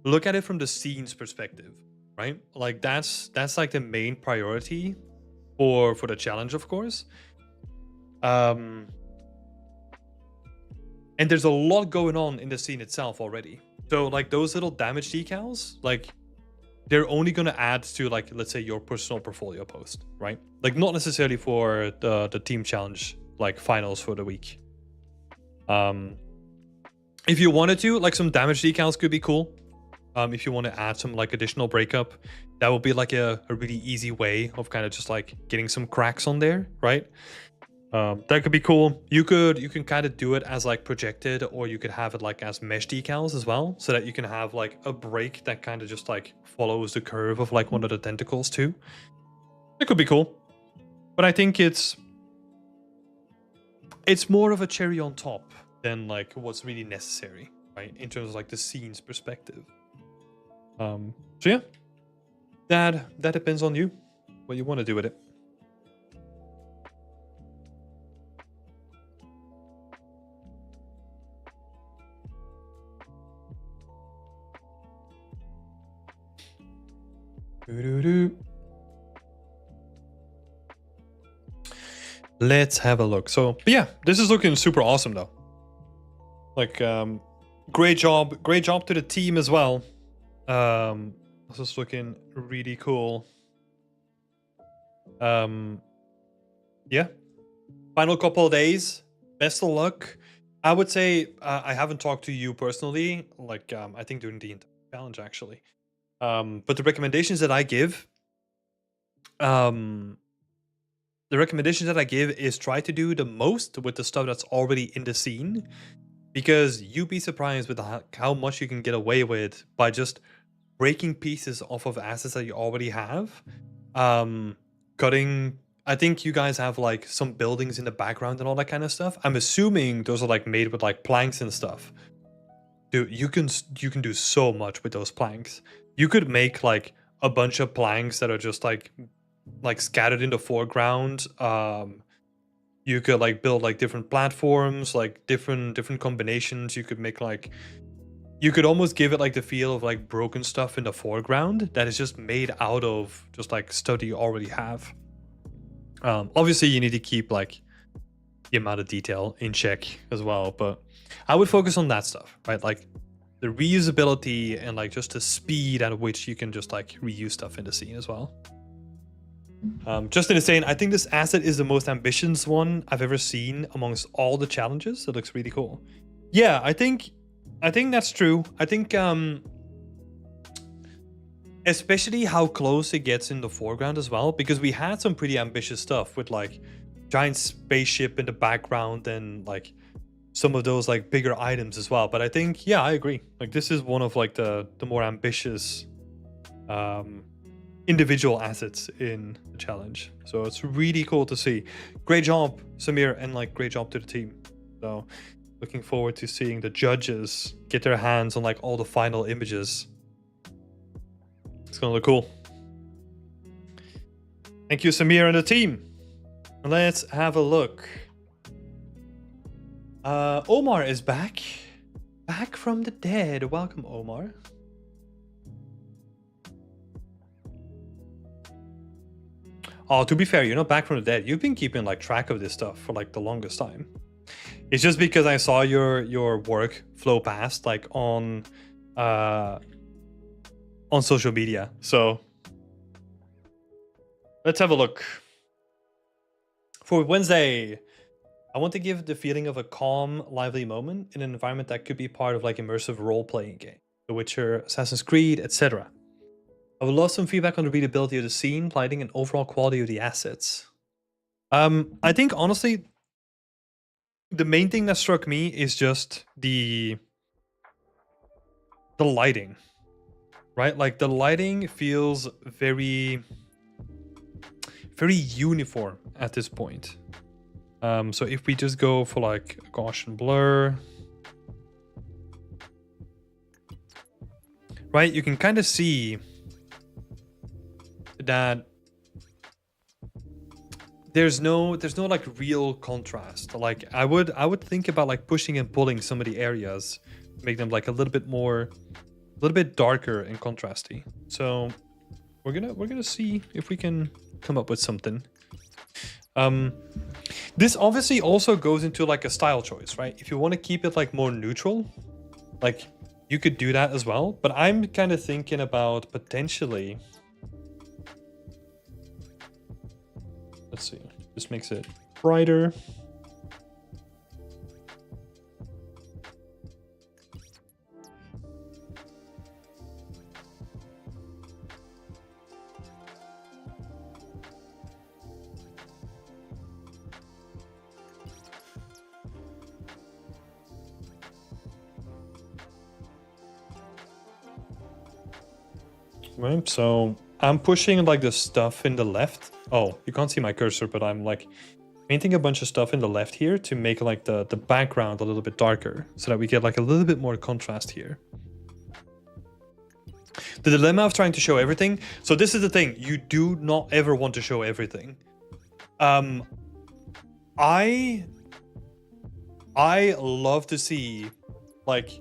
look at it from the scene's perspective, right? Like that's like the main priority for the challenge, of course. And there's a lot going on in the scene itself already. So like those little damage decals, like they're only going to add to, like, let's say your personal portfolio post, right? Like not necessarily for the team challenge, like finals for the week. If you wanted to, like, some damage decals could be cool. If you want to add some like additional breakup, that would be like a really easy way of kind of just like getting some cracks on there, right? That could be cool. You can kind of do it as like projected, or you could have it like as mesh decals as well, so that you can have like a break that kind of just like follows the curve of like one of the tentacles too. It could be cool, but I think it's more of a cherry on top than like what's really necessary, right? In terms of like the scene's perspective. So yeah, that depends on you, what you want to do with it. Let's have a look. So, but yeah, this is looking super awesome though. Like, great job to the team as well. This is looking really cool. Yeah, final couple of days. Best of luck. I would say I haven't talked to you personally, like I think during the challenge actually. But the recommendations that I give, is try to do the most with the stuff that's already in the scene, because you'd be surprised with how much you can get away with by just breaking pieces off of assets that you already have. Cutting. I think you guys have like some buildings in the background and all that kind of stuff. I'm assuming those are like made with like planks and stuff. Dude, you can do so much with those planks. You could make like a bunch of planks that are just like scattered in the foreground. You could like build like different platforms, like different combinations. You could make like, you could almost give it like the feel of like broken stuff in the foreground that is just made out of just like stuff that you already have. Obviously you need to keep like the amount of detail in check as well, but I would focus on that stuff, right? Like the reusability and like just the speed at which you can just like reuse stuff in the scene as well. Justin is saying, I think this asset is the most ambitious one I've ever seen amongst all the challenges. It looks really cool. Yeah, I think that's true. I think especially how close it gets in the foreground as well, because we had some pretty ambitious stuff with like giant spaceship in the background and like some of those like bigger items as well. But I think, yeah, I agree. Like this is one of like the more ambitious individual assets in the challenge. So it's really cool to see. Great job, Samir, and like great job to the team. So looking forward to seeing the judges get their hands on like all the final images. It's gonna look cool. Thank you, Samir and the team. Let's have a look. Omar is back. Back from the dead. Welcome, Omar. Oh, to be fair, you're not back from the dead. You've been keeping like track of this stuff for like the longest time. It's just because I saw your work flow past like on social media. So let's have a look. For Wednesday, I want to give the feeling of a calm, lively moment in an environment that could be part of like immersive role-playing game, The Witcher, Assassin's Creed, etc. I would love some feedback on the readability of the scene, lighting, and overall quality of the assets. I think honestly, the main thing that struck me is just the lighting, right? Like the lighting feels very uniform at this point. So if we just go for like Gaussian blur, right, you can kind of see that there's no like real contrast. Like I would think about like pushing and pulling some of the areas, make them like a little bit darker and contrasty. So we're gonna see if we can come up with something. This obviously also goes into like a style choice, right? If you want to keep it like more neutral, like you could do that as well. But I'm kind of thinking about potentially, let's see, this makes it brighter. Right, so I'm pushing like the stuff in the left. Oh, you can't see my cursor, but I'm like painting a bunch of stuff in the left here to make like the background a little bit darker so that we get like a little bit more contrast here. The dilemma of trying to show everything. So this is the thing. You do not ever want to show everything. I love to see like,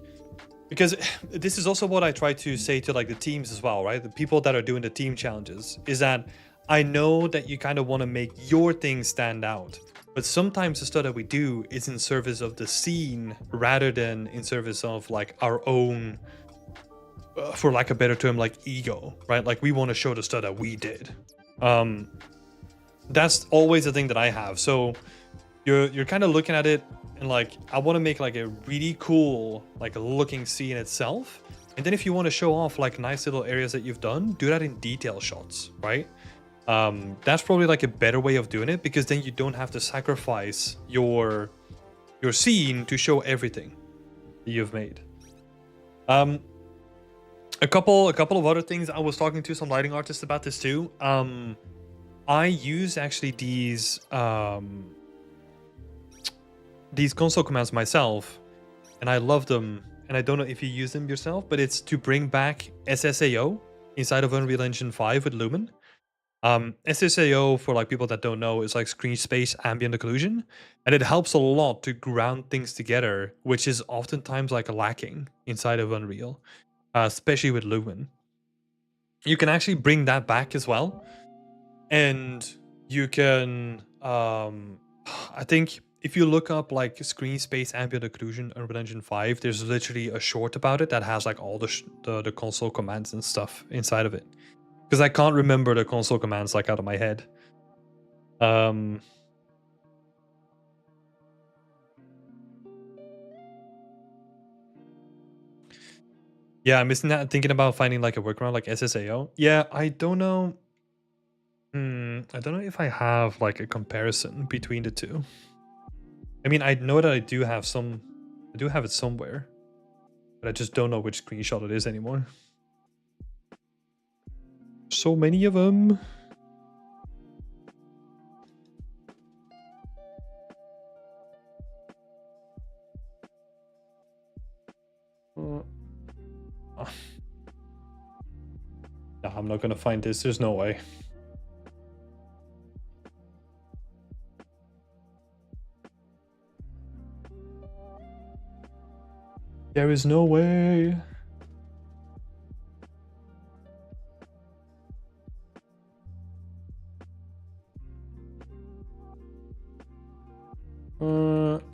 because this is also what I try to say to like the teams as well, right? The people that are doing the team challenges is that I know that you kind of want to make your thing stand out, but sometimes the stuff that we do is in service of the scene rather than in service of like our own, for lack of a better term, like ego, right? Like we want to show the stuff that we did. That's always the thing that I have. So you're kind of looking at it and like, I want to make like a really cool, like looking scene itself. And then if you want to show off like nice little areas that you've done, do that in detail shots, right? That's probably like a better way of doing it, because then you don't have to sacrifice your scene to show everything that you've made. A couple of other things. I was talking to some lighting artists about this too. I use actually these console commands myself, and I love them. And I don't know if you use them yourself, but it's to bring back SSAO inside of Unreal Engine 5 with Lumen. SSAO, for like people that don't know, is like screen space ambient occlusion, and it helps a lot to ground things together, which is oftentimes like lacking inside of Unreal, especially with Lumen. You can actually bring that back as well, and you can, I think if you look up like screen space ambient occlusion Unreal Engine 5, there's literally a short about it that has like all the console commands and stuff inside of it. Because I can't remember the console commands like out of my head. Yeah, I'm missing that. Thinking about finding like a workaround like SSAO. Yeah, I don't know. I don't know if I have like a comparison between the two. I mean, I know that I do have it somewhere, but I just don't know which screenshot it is anymore. So many of them. No, I'm not gonna find this. There's no way. There is no way.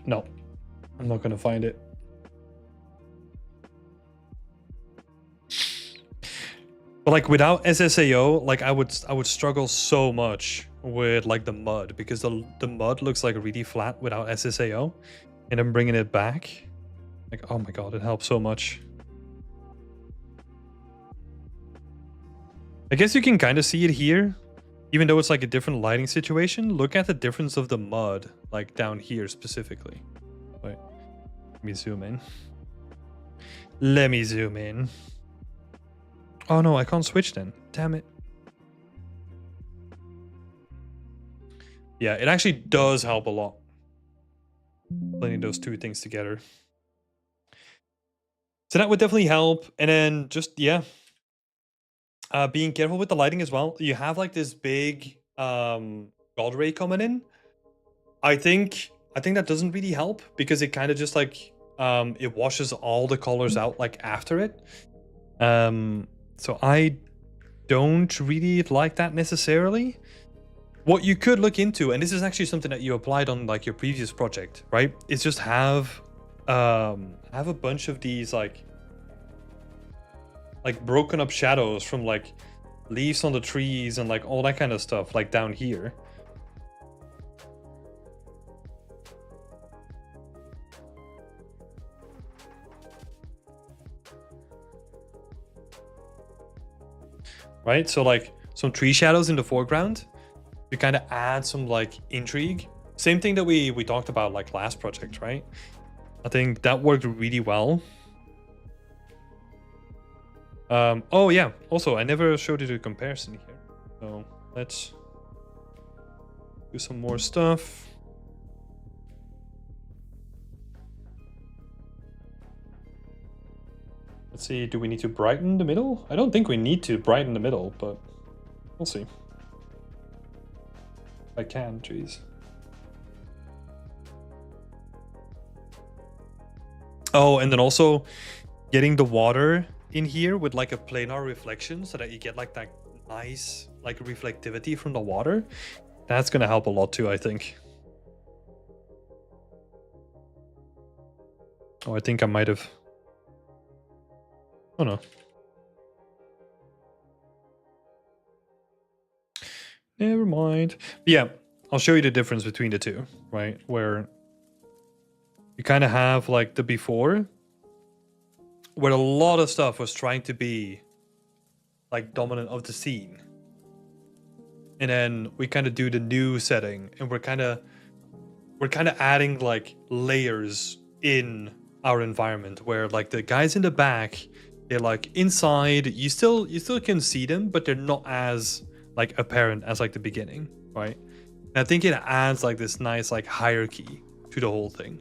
No, I'm not gonna find it. But like without SSAO, like I would struggle so much with like the mud, because the mud looks like really flat without SSAO, and I'm bringing it back. Like, oh my god, it helps so much. I guess you can kind of see it here, even though it's like a different lighting situation. Look at the difference of the mud, like down here specifically. Wait, let me zoom in. Let me zoom in. Oh no, I can't switch then. Damn it. Yeah, it actually does help a lot, blending those two things together. So that would definitely help. And then just, yeah, being careful with the lighting as well. You have like this big God ray coming in. I think that doesn't really help because it kind of just like it washes all the colors out like after it. So I don't really like that necessarily. What you could look into, and this is actually something that you applied on like your previous project, right? Is just have a bunch of these like broken up shadows from like leaves on the trees and like all that kind of stuff like down here. Right, so like some tree shadows in the foreground to kind of add some like intrigue. Same thing that we talked about like last project, right? I think that worked really well. Oh yeah, also I never showed you the comparison here, so let's do some more stuff. Let's see, do we need to brighten the middle? I don't think we need to brighten the middle, but we'll see. If I can, jeez. Oh, and then also getting the water in here with like a planar reflection so that you get like that nice like reflectivity from the water. That's gonna help a lot too, I think. Oh, I think I might have... Oh no. Never mind. But yeah, I'll show you the difference between the two, right? Where you kind of have like the before, where a lot of stuff was trying to be like dominant of the scene. And then we kind of do the new setting and we're kind of adding like layers in our environment where like the guys in the back, they're like inside, you still can see them, but they're not as like apparent as like the beginning, right? And I think it adds like this nice like hierarchy to the whole thing.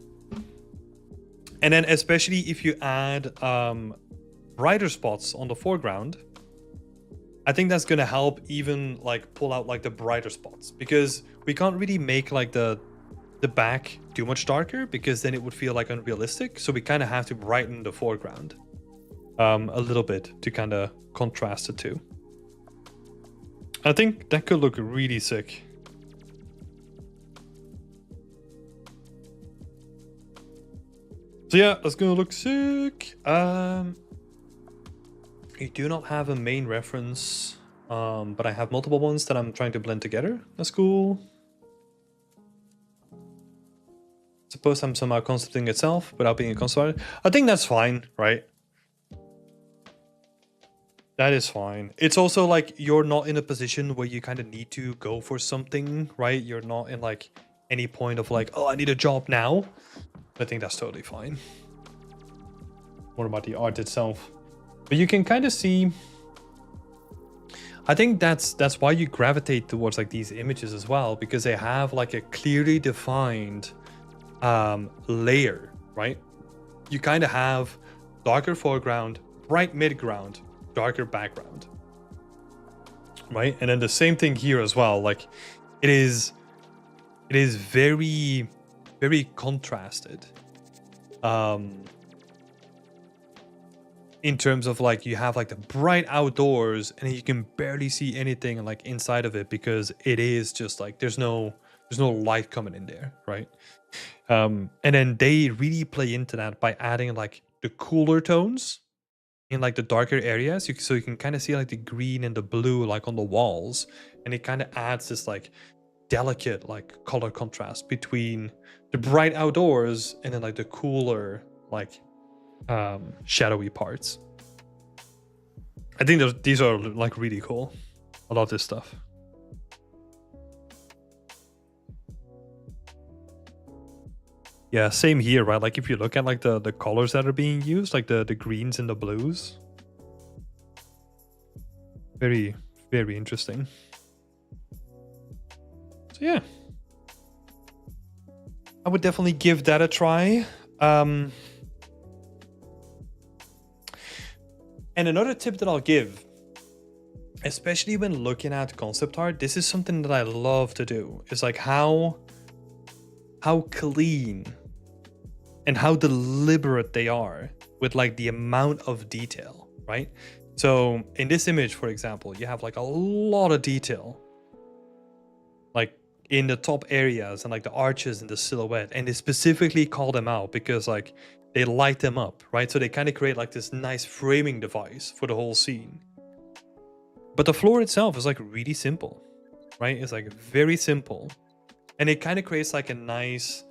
And then especially if you add brighter spots on the foreground, I think that's gonna help even like pull out like the brighter spots, because we can't really make like the back too much darker because then it would feel like unrealistic. So we kind of have to brighten the foreground a little bit to kind of contrast the two. I think that could look really sick. So yeah, that's gonna look sick. You do not have a main reference, but I have multiple ones that I'm trying to blend together. That's cool. Suppose I'm somehow concepting itself without being a concept. I think that's fine, right? That is fine. It's also like you're not in a position where you kind of need to go for something, right? You're not in like any point of like, oh, I need a job now. I think that's totally fine. What about the art itself? But you can kind of see, I think that's why you gravitate towards like these images as well, because they have like a clearly defined layer, right? You kind of have darker foreground, bright midground, darker background, right? And then the same thing here as well. Like it is very, very contrasted. In terms of like you have like the bright outdoors and you can barely see anything like inside of it because it is just like there's no light coming in there, right? And then they really play into that by adding like the cooler tones in like the darker areas, so you can kind of see like the green and the blue like on the walls, and it kind of adds this like delicate like color contrast between the bright outdoors and then like the cooler like shadowy parts. I think these are like really cool. I love this stuff. Yeah, same here, right? Like if you look at like the colors that are being used, like the greens and the blues. Very, very interesting. So yeah. I would definitely give that a try. And another tip that I'll give especially when looking at concept art, this is something that I love to do. It's like how clean and how deliberate they are with like the amount of detail, right? So in this image, for example, you have like a lot of detail, like in the top areas and like the arches and the silhouette, and they specifically call them out because like they light them up, right? So they kind of create like this nice framing device for the whole scene. But the floor itself is like really simple, right? It's like very simple, and it kind of creates like a nice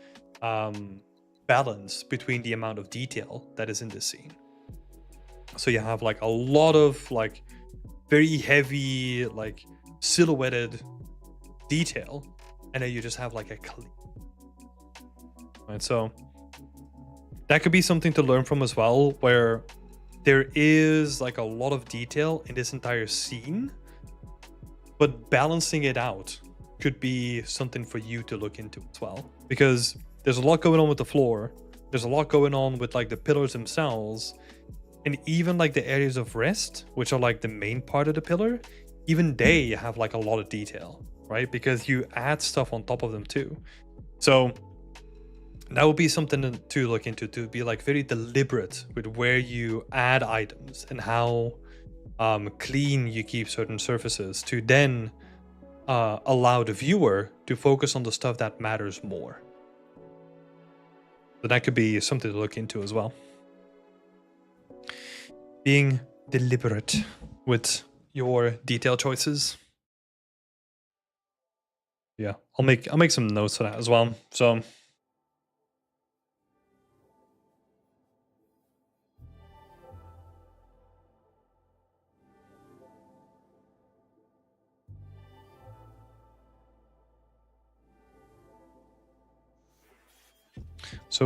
balance between the amount of detail that is in this scene. So you have like a lot of like very heavy like silhouetted detail, and then you just have like a clean, right? So that could be something to learn from as well, where there is like a lot of detail in this entire scene, but balancing it out could be something for you to look into as well, because there's a lot going on with the floor, there's a lot going on with like the pillars themselves, and even like the areas of rest, which are like the main part of the pillar, even they have like a lot of detail, right? Because you add stuff on top of them too. So that would be something to look into, to be like very deliberate with where you add items and how clean you keep certain surfaces, to then allow the viewer to focus on the stuff that matters more. So that could be something to look into as well. Being deliberate with your detail choices. Yeah, I'll make some notes for that as well. So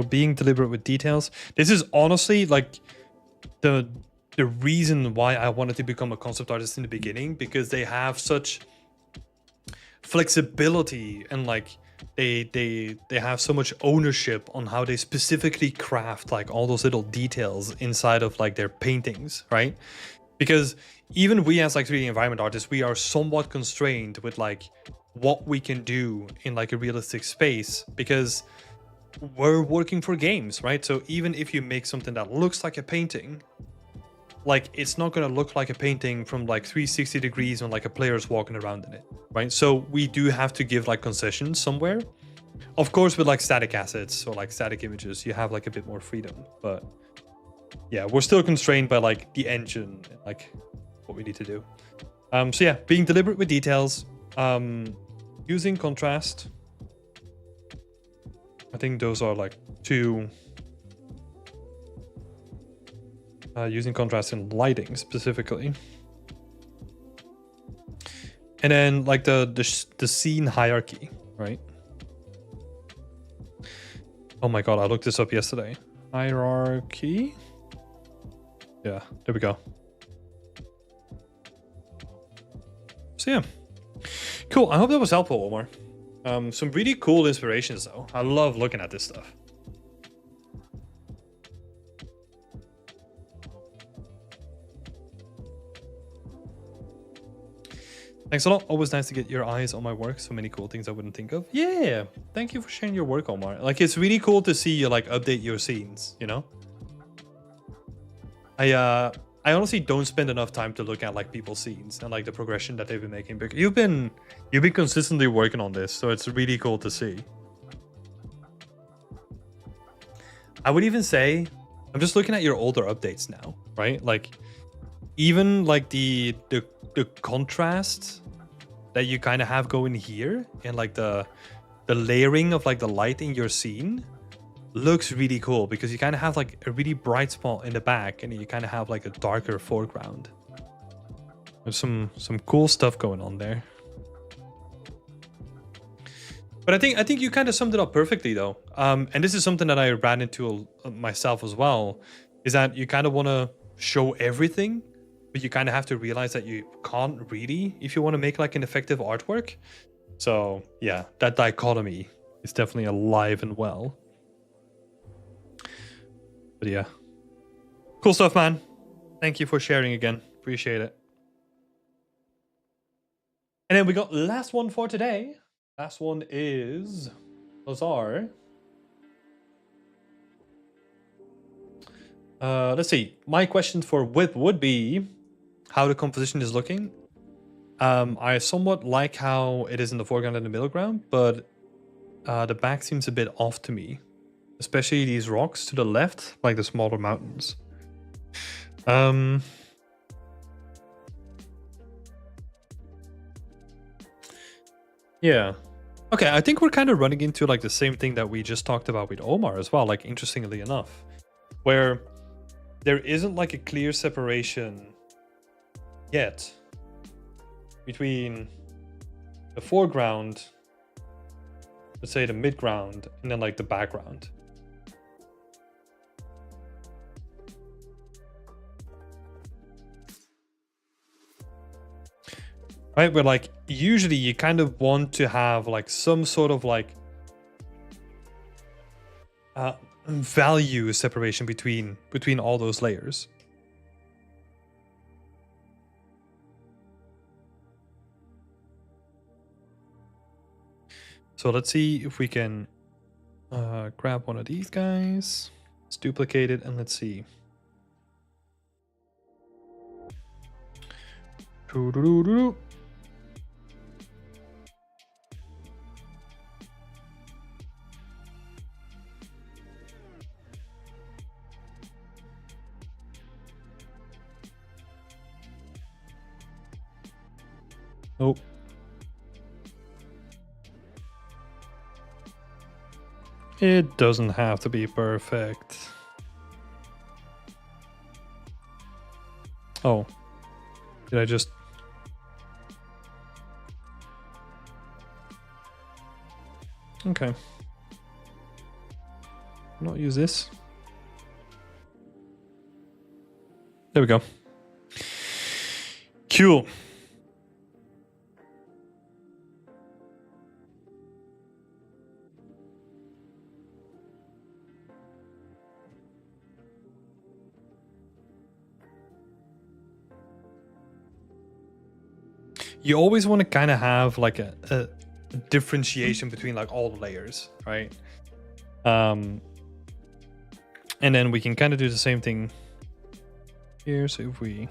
being deliberate with details. This is honestly like the reason why I wanted to become a concept artist in the beginning, because they have such flexibility, and like they have so much ownership on how they specifically craft like all those little details inside of like their paintings, right? Because even we as like 3D environment artists, we are somewhat constrained with like what we can do in like a realistic space, because we're working for games, right? So even if you make something that looks like a painting, like it's not going to look like a painting from like 360 degrees when like a player's walking around in it, right? So we do have to give like concessions somewhere. Of course, with like static assets or like static images, you have like a bit more freedom, but yeah, we're still constrained by like the engine and like what we need to do. So yeah, being deliberate with details, using contrast. I think those are like two. Using contrast in lighting specifically, and then like the scene hierarchy, right? Oh my god, I looked this up yesterday. Hierarchy. Yeah, there we go. So yeah, cool. I hope that was helpful, Omar. Some really cool inspirations though. I love looking at this stuff. Thanks a lot. Always nice to get your eyes on my work. So many cool things I wouldn't think of. Yeah, thank you for sharing your work, Omar. Like, it's really cool to see you like update your scenes, you know? I honestly don't spend enough time to look at like people's scenes and like the progression that they've been making. But you've been consistently working on this, so it's really cool to see. I would even say, I'm just looking at your older updates now, right? Like, even like the contrast that you kind of have going here, and like the layering of like the light in your scene looks really cool, because you kind of have like a really bright spot in the back, and you kind of have like a darker foreground. There's some cool stuff going on there. But I think you kind of summed it up perfectly though. And this is something that I ran into myself as well, is that you kind of want to show everything, but you kind of have to realize that you can't really if you want to make like an effective artwork. So yeah, that dichotomy is definitely alive and well. But yeah, cool stuff, man. Thank you for sharing again. Appreciate it. And then we got last one for today. Last one is Lazar. Let's see. My question for Whip would be how the composition is looking. I somewhat like how it is in the foreground and the middle ground, but the back seems a bit off to me. Especially these rocks to the left, like the smaller mountains. Yeah. Okay, I think we're kind of running into like the same thing that we just talked about with Omar as well, like interestingly enough, where there isn't like a clear separation yet between the foreground, let's say the midground, and then like the background. Right, where like usually you kind of want to have like some sort of like value separation between all those layers. So let's see if we can grab one of these guys. Let's duplicate it and let's see. Doo-doo-doo-doo. Oh. It doesn't have to be perfect. Oh. Did I just... Okay. Not use this. There we go. Cool. You always want to kind of have like a differentiation between like all the layers, right? And then we can kind of do the same thing here. So if we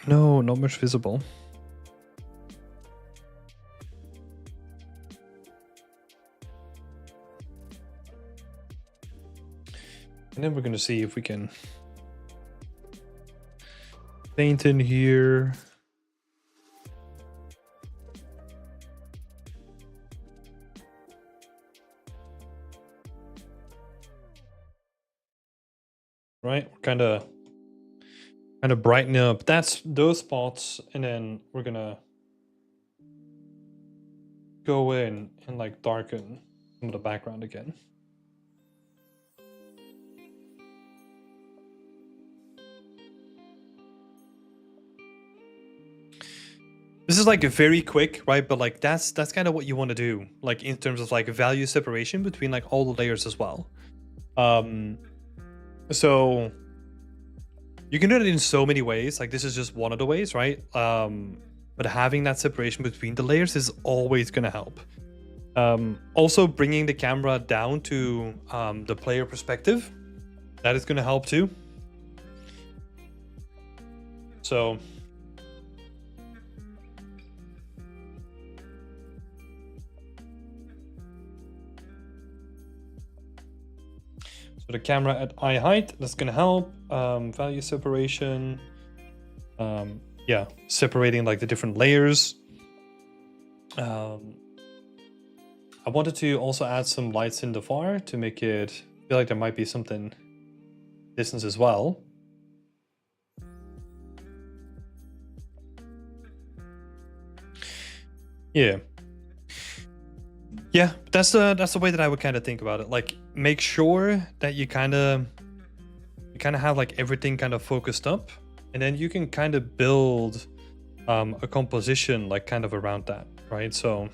no, not much visible. And then we're going to see if we can paint in here. Right, kind of brighten up those spots, and then we're gonna go in and like darken some of the background again. This is like a very quick, right? But like that's kind of what you want to do, like in terms of like value separation between like all the layers as well. So you can do it in so many ways. Like this is just one of the ways, right? But having that separation between the layers is always going to help. Also bringing the camera down to the player perspective, that is going to help too. So the camera at eye height, that's going to help. Value separation. Yeah, separating like the different layers. I wanted to also add some lights in the far to make it feel like there might be something distance as well. Yeah. Yeah, that's the way that I would kind of think about it. Like, make sure that you kind of have like everything kind of focused up, and then you can kind of build a composition like kind of around that, right? So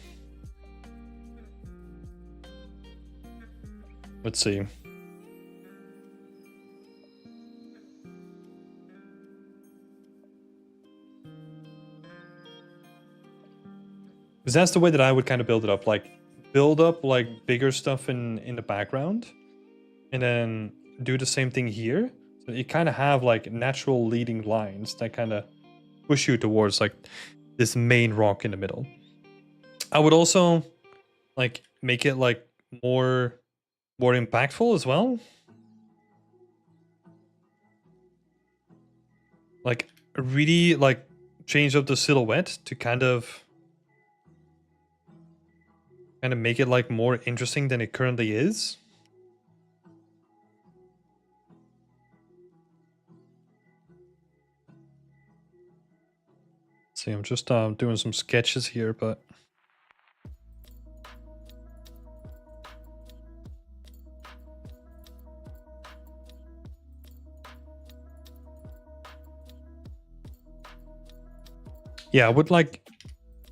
let's see. Because that's the way that I would kind of build it up. Like, build up like bigger stuff in the background, and then do the same thing here. So you kind of have like natural leading lines that kind of push you towards like this main rock in the middle. I would also like make it like more impactful as well. Like really like change up the silhouette to kind of make it like more interesting than it currently is. See, I'm just doing some sketches here, but yeah, I would like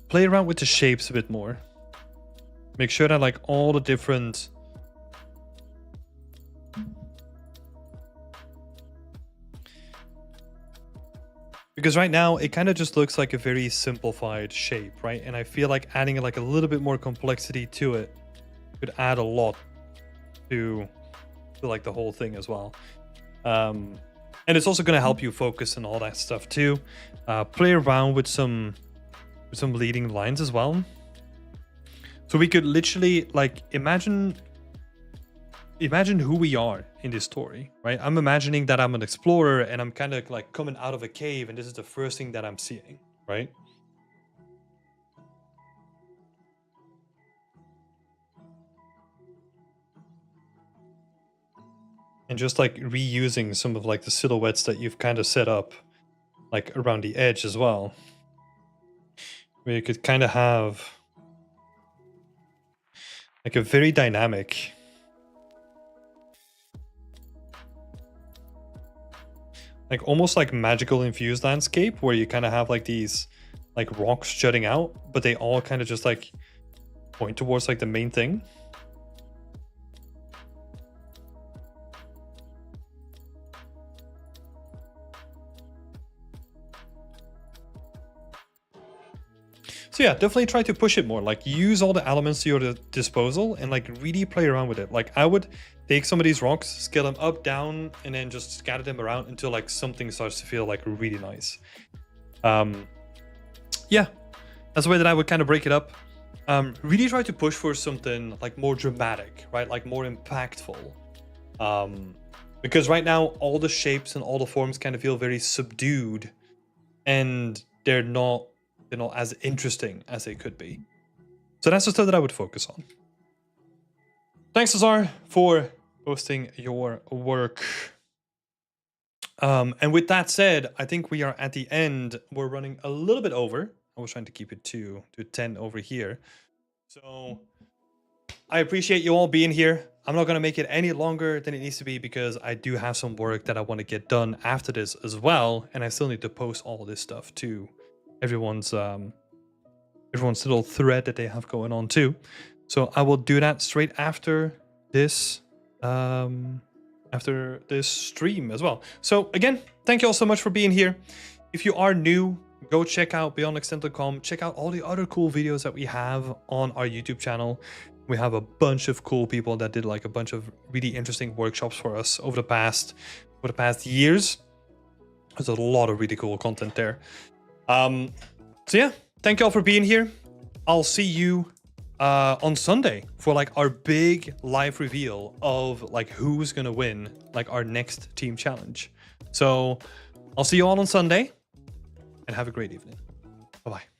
play around with the shapes a bit more. Make sure that like all the different because right now it kind of just looks like a very simplified shape, right? And I feel like adding like a little bit more complexity to it could add a lot to like the whole thing as well. And it's also going to help you focus and all that stuff too. Play around with some leading lines as well. So we could literally like imagine who we are in this story, right? I'm imagining that I'm an explorer and I'm kind of like coming out of a cave and this is the first thing that I'm seeing, right? And just like reusing some of like the silhouettes that you've kind of set up like around the edge as well. Where you could kind of have like a very dynamic like almost like magical infused landscape where you kind of have like these like rocks jutting out, but they all kind of just like point towards like the main thing. So yeah, definitely try to push it more. Like use all the elements to your disposal and like really play around with it. Like I would take some of these rocks, scale them up, down, and then just scatter them around until like something starts to feel like really nice. Yeah, that's the way that I would kind of break it up. Really try to push for something like more dramatic, right? Like more impactful. Because right now all the shapes and all the forms kind of feel very subdued and they're not as interesting as they could be. So that's the stuff that I would focus on. Thanks, Lazar, for posting your work. And with that said, I think we are at the end. We're running a little bit over. I was trying to keep it to 10 over here. So I appreciate you all being here. I'm not going to make it any longer than it needs to be because I do have some work that I want to get done after this as well. And I still need to post all this stuff to everyone's little thread that they have going on too. So I will do that straight after this stream as well. So again, thank you all so much for being here. If you are new, go check out beyondextent.com. Check out all the other cool videos that we have on our YouTube channel. We have a bunch of cool people that did like a bunch of really interesting workshops for us over the past years. There's a lot of really cool content there. So yeah, thank you all for being here. I'll see you on Sunday for like our big live reveal of like who's gonna win like our next team challenge. So I'll see you all on Sunday and have a great evening. Bye-bye.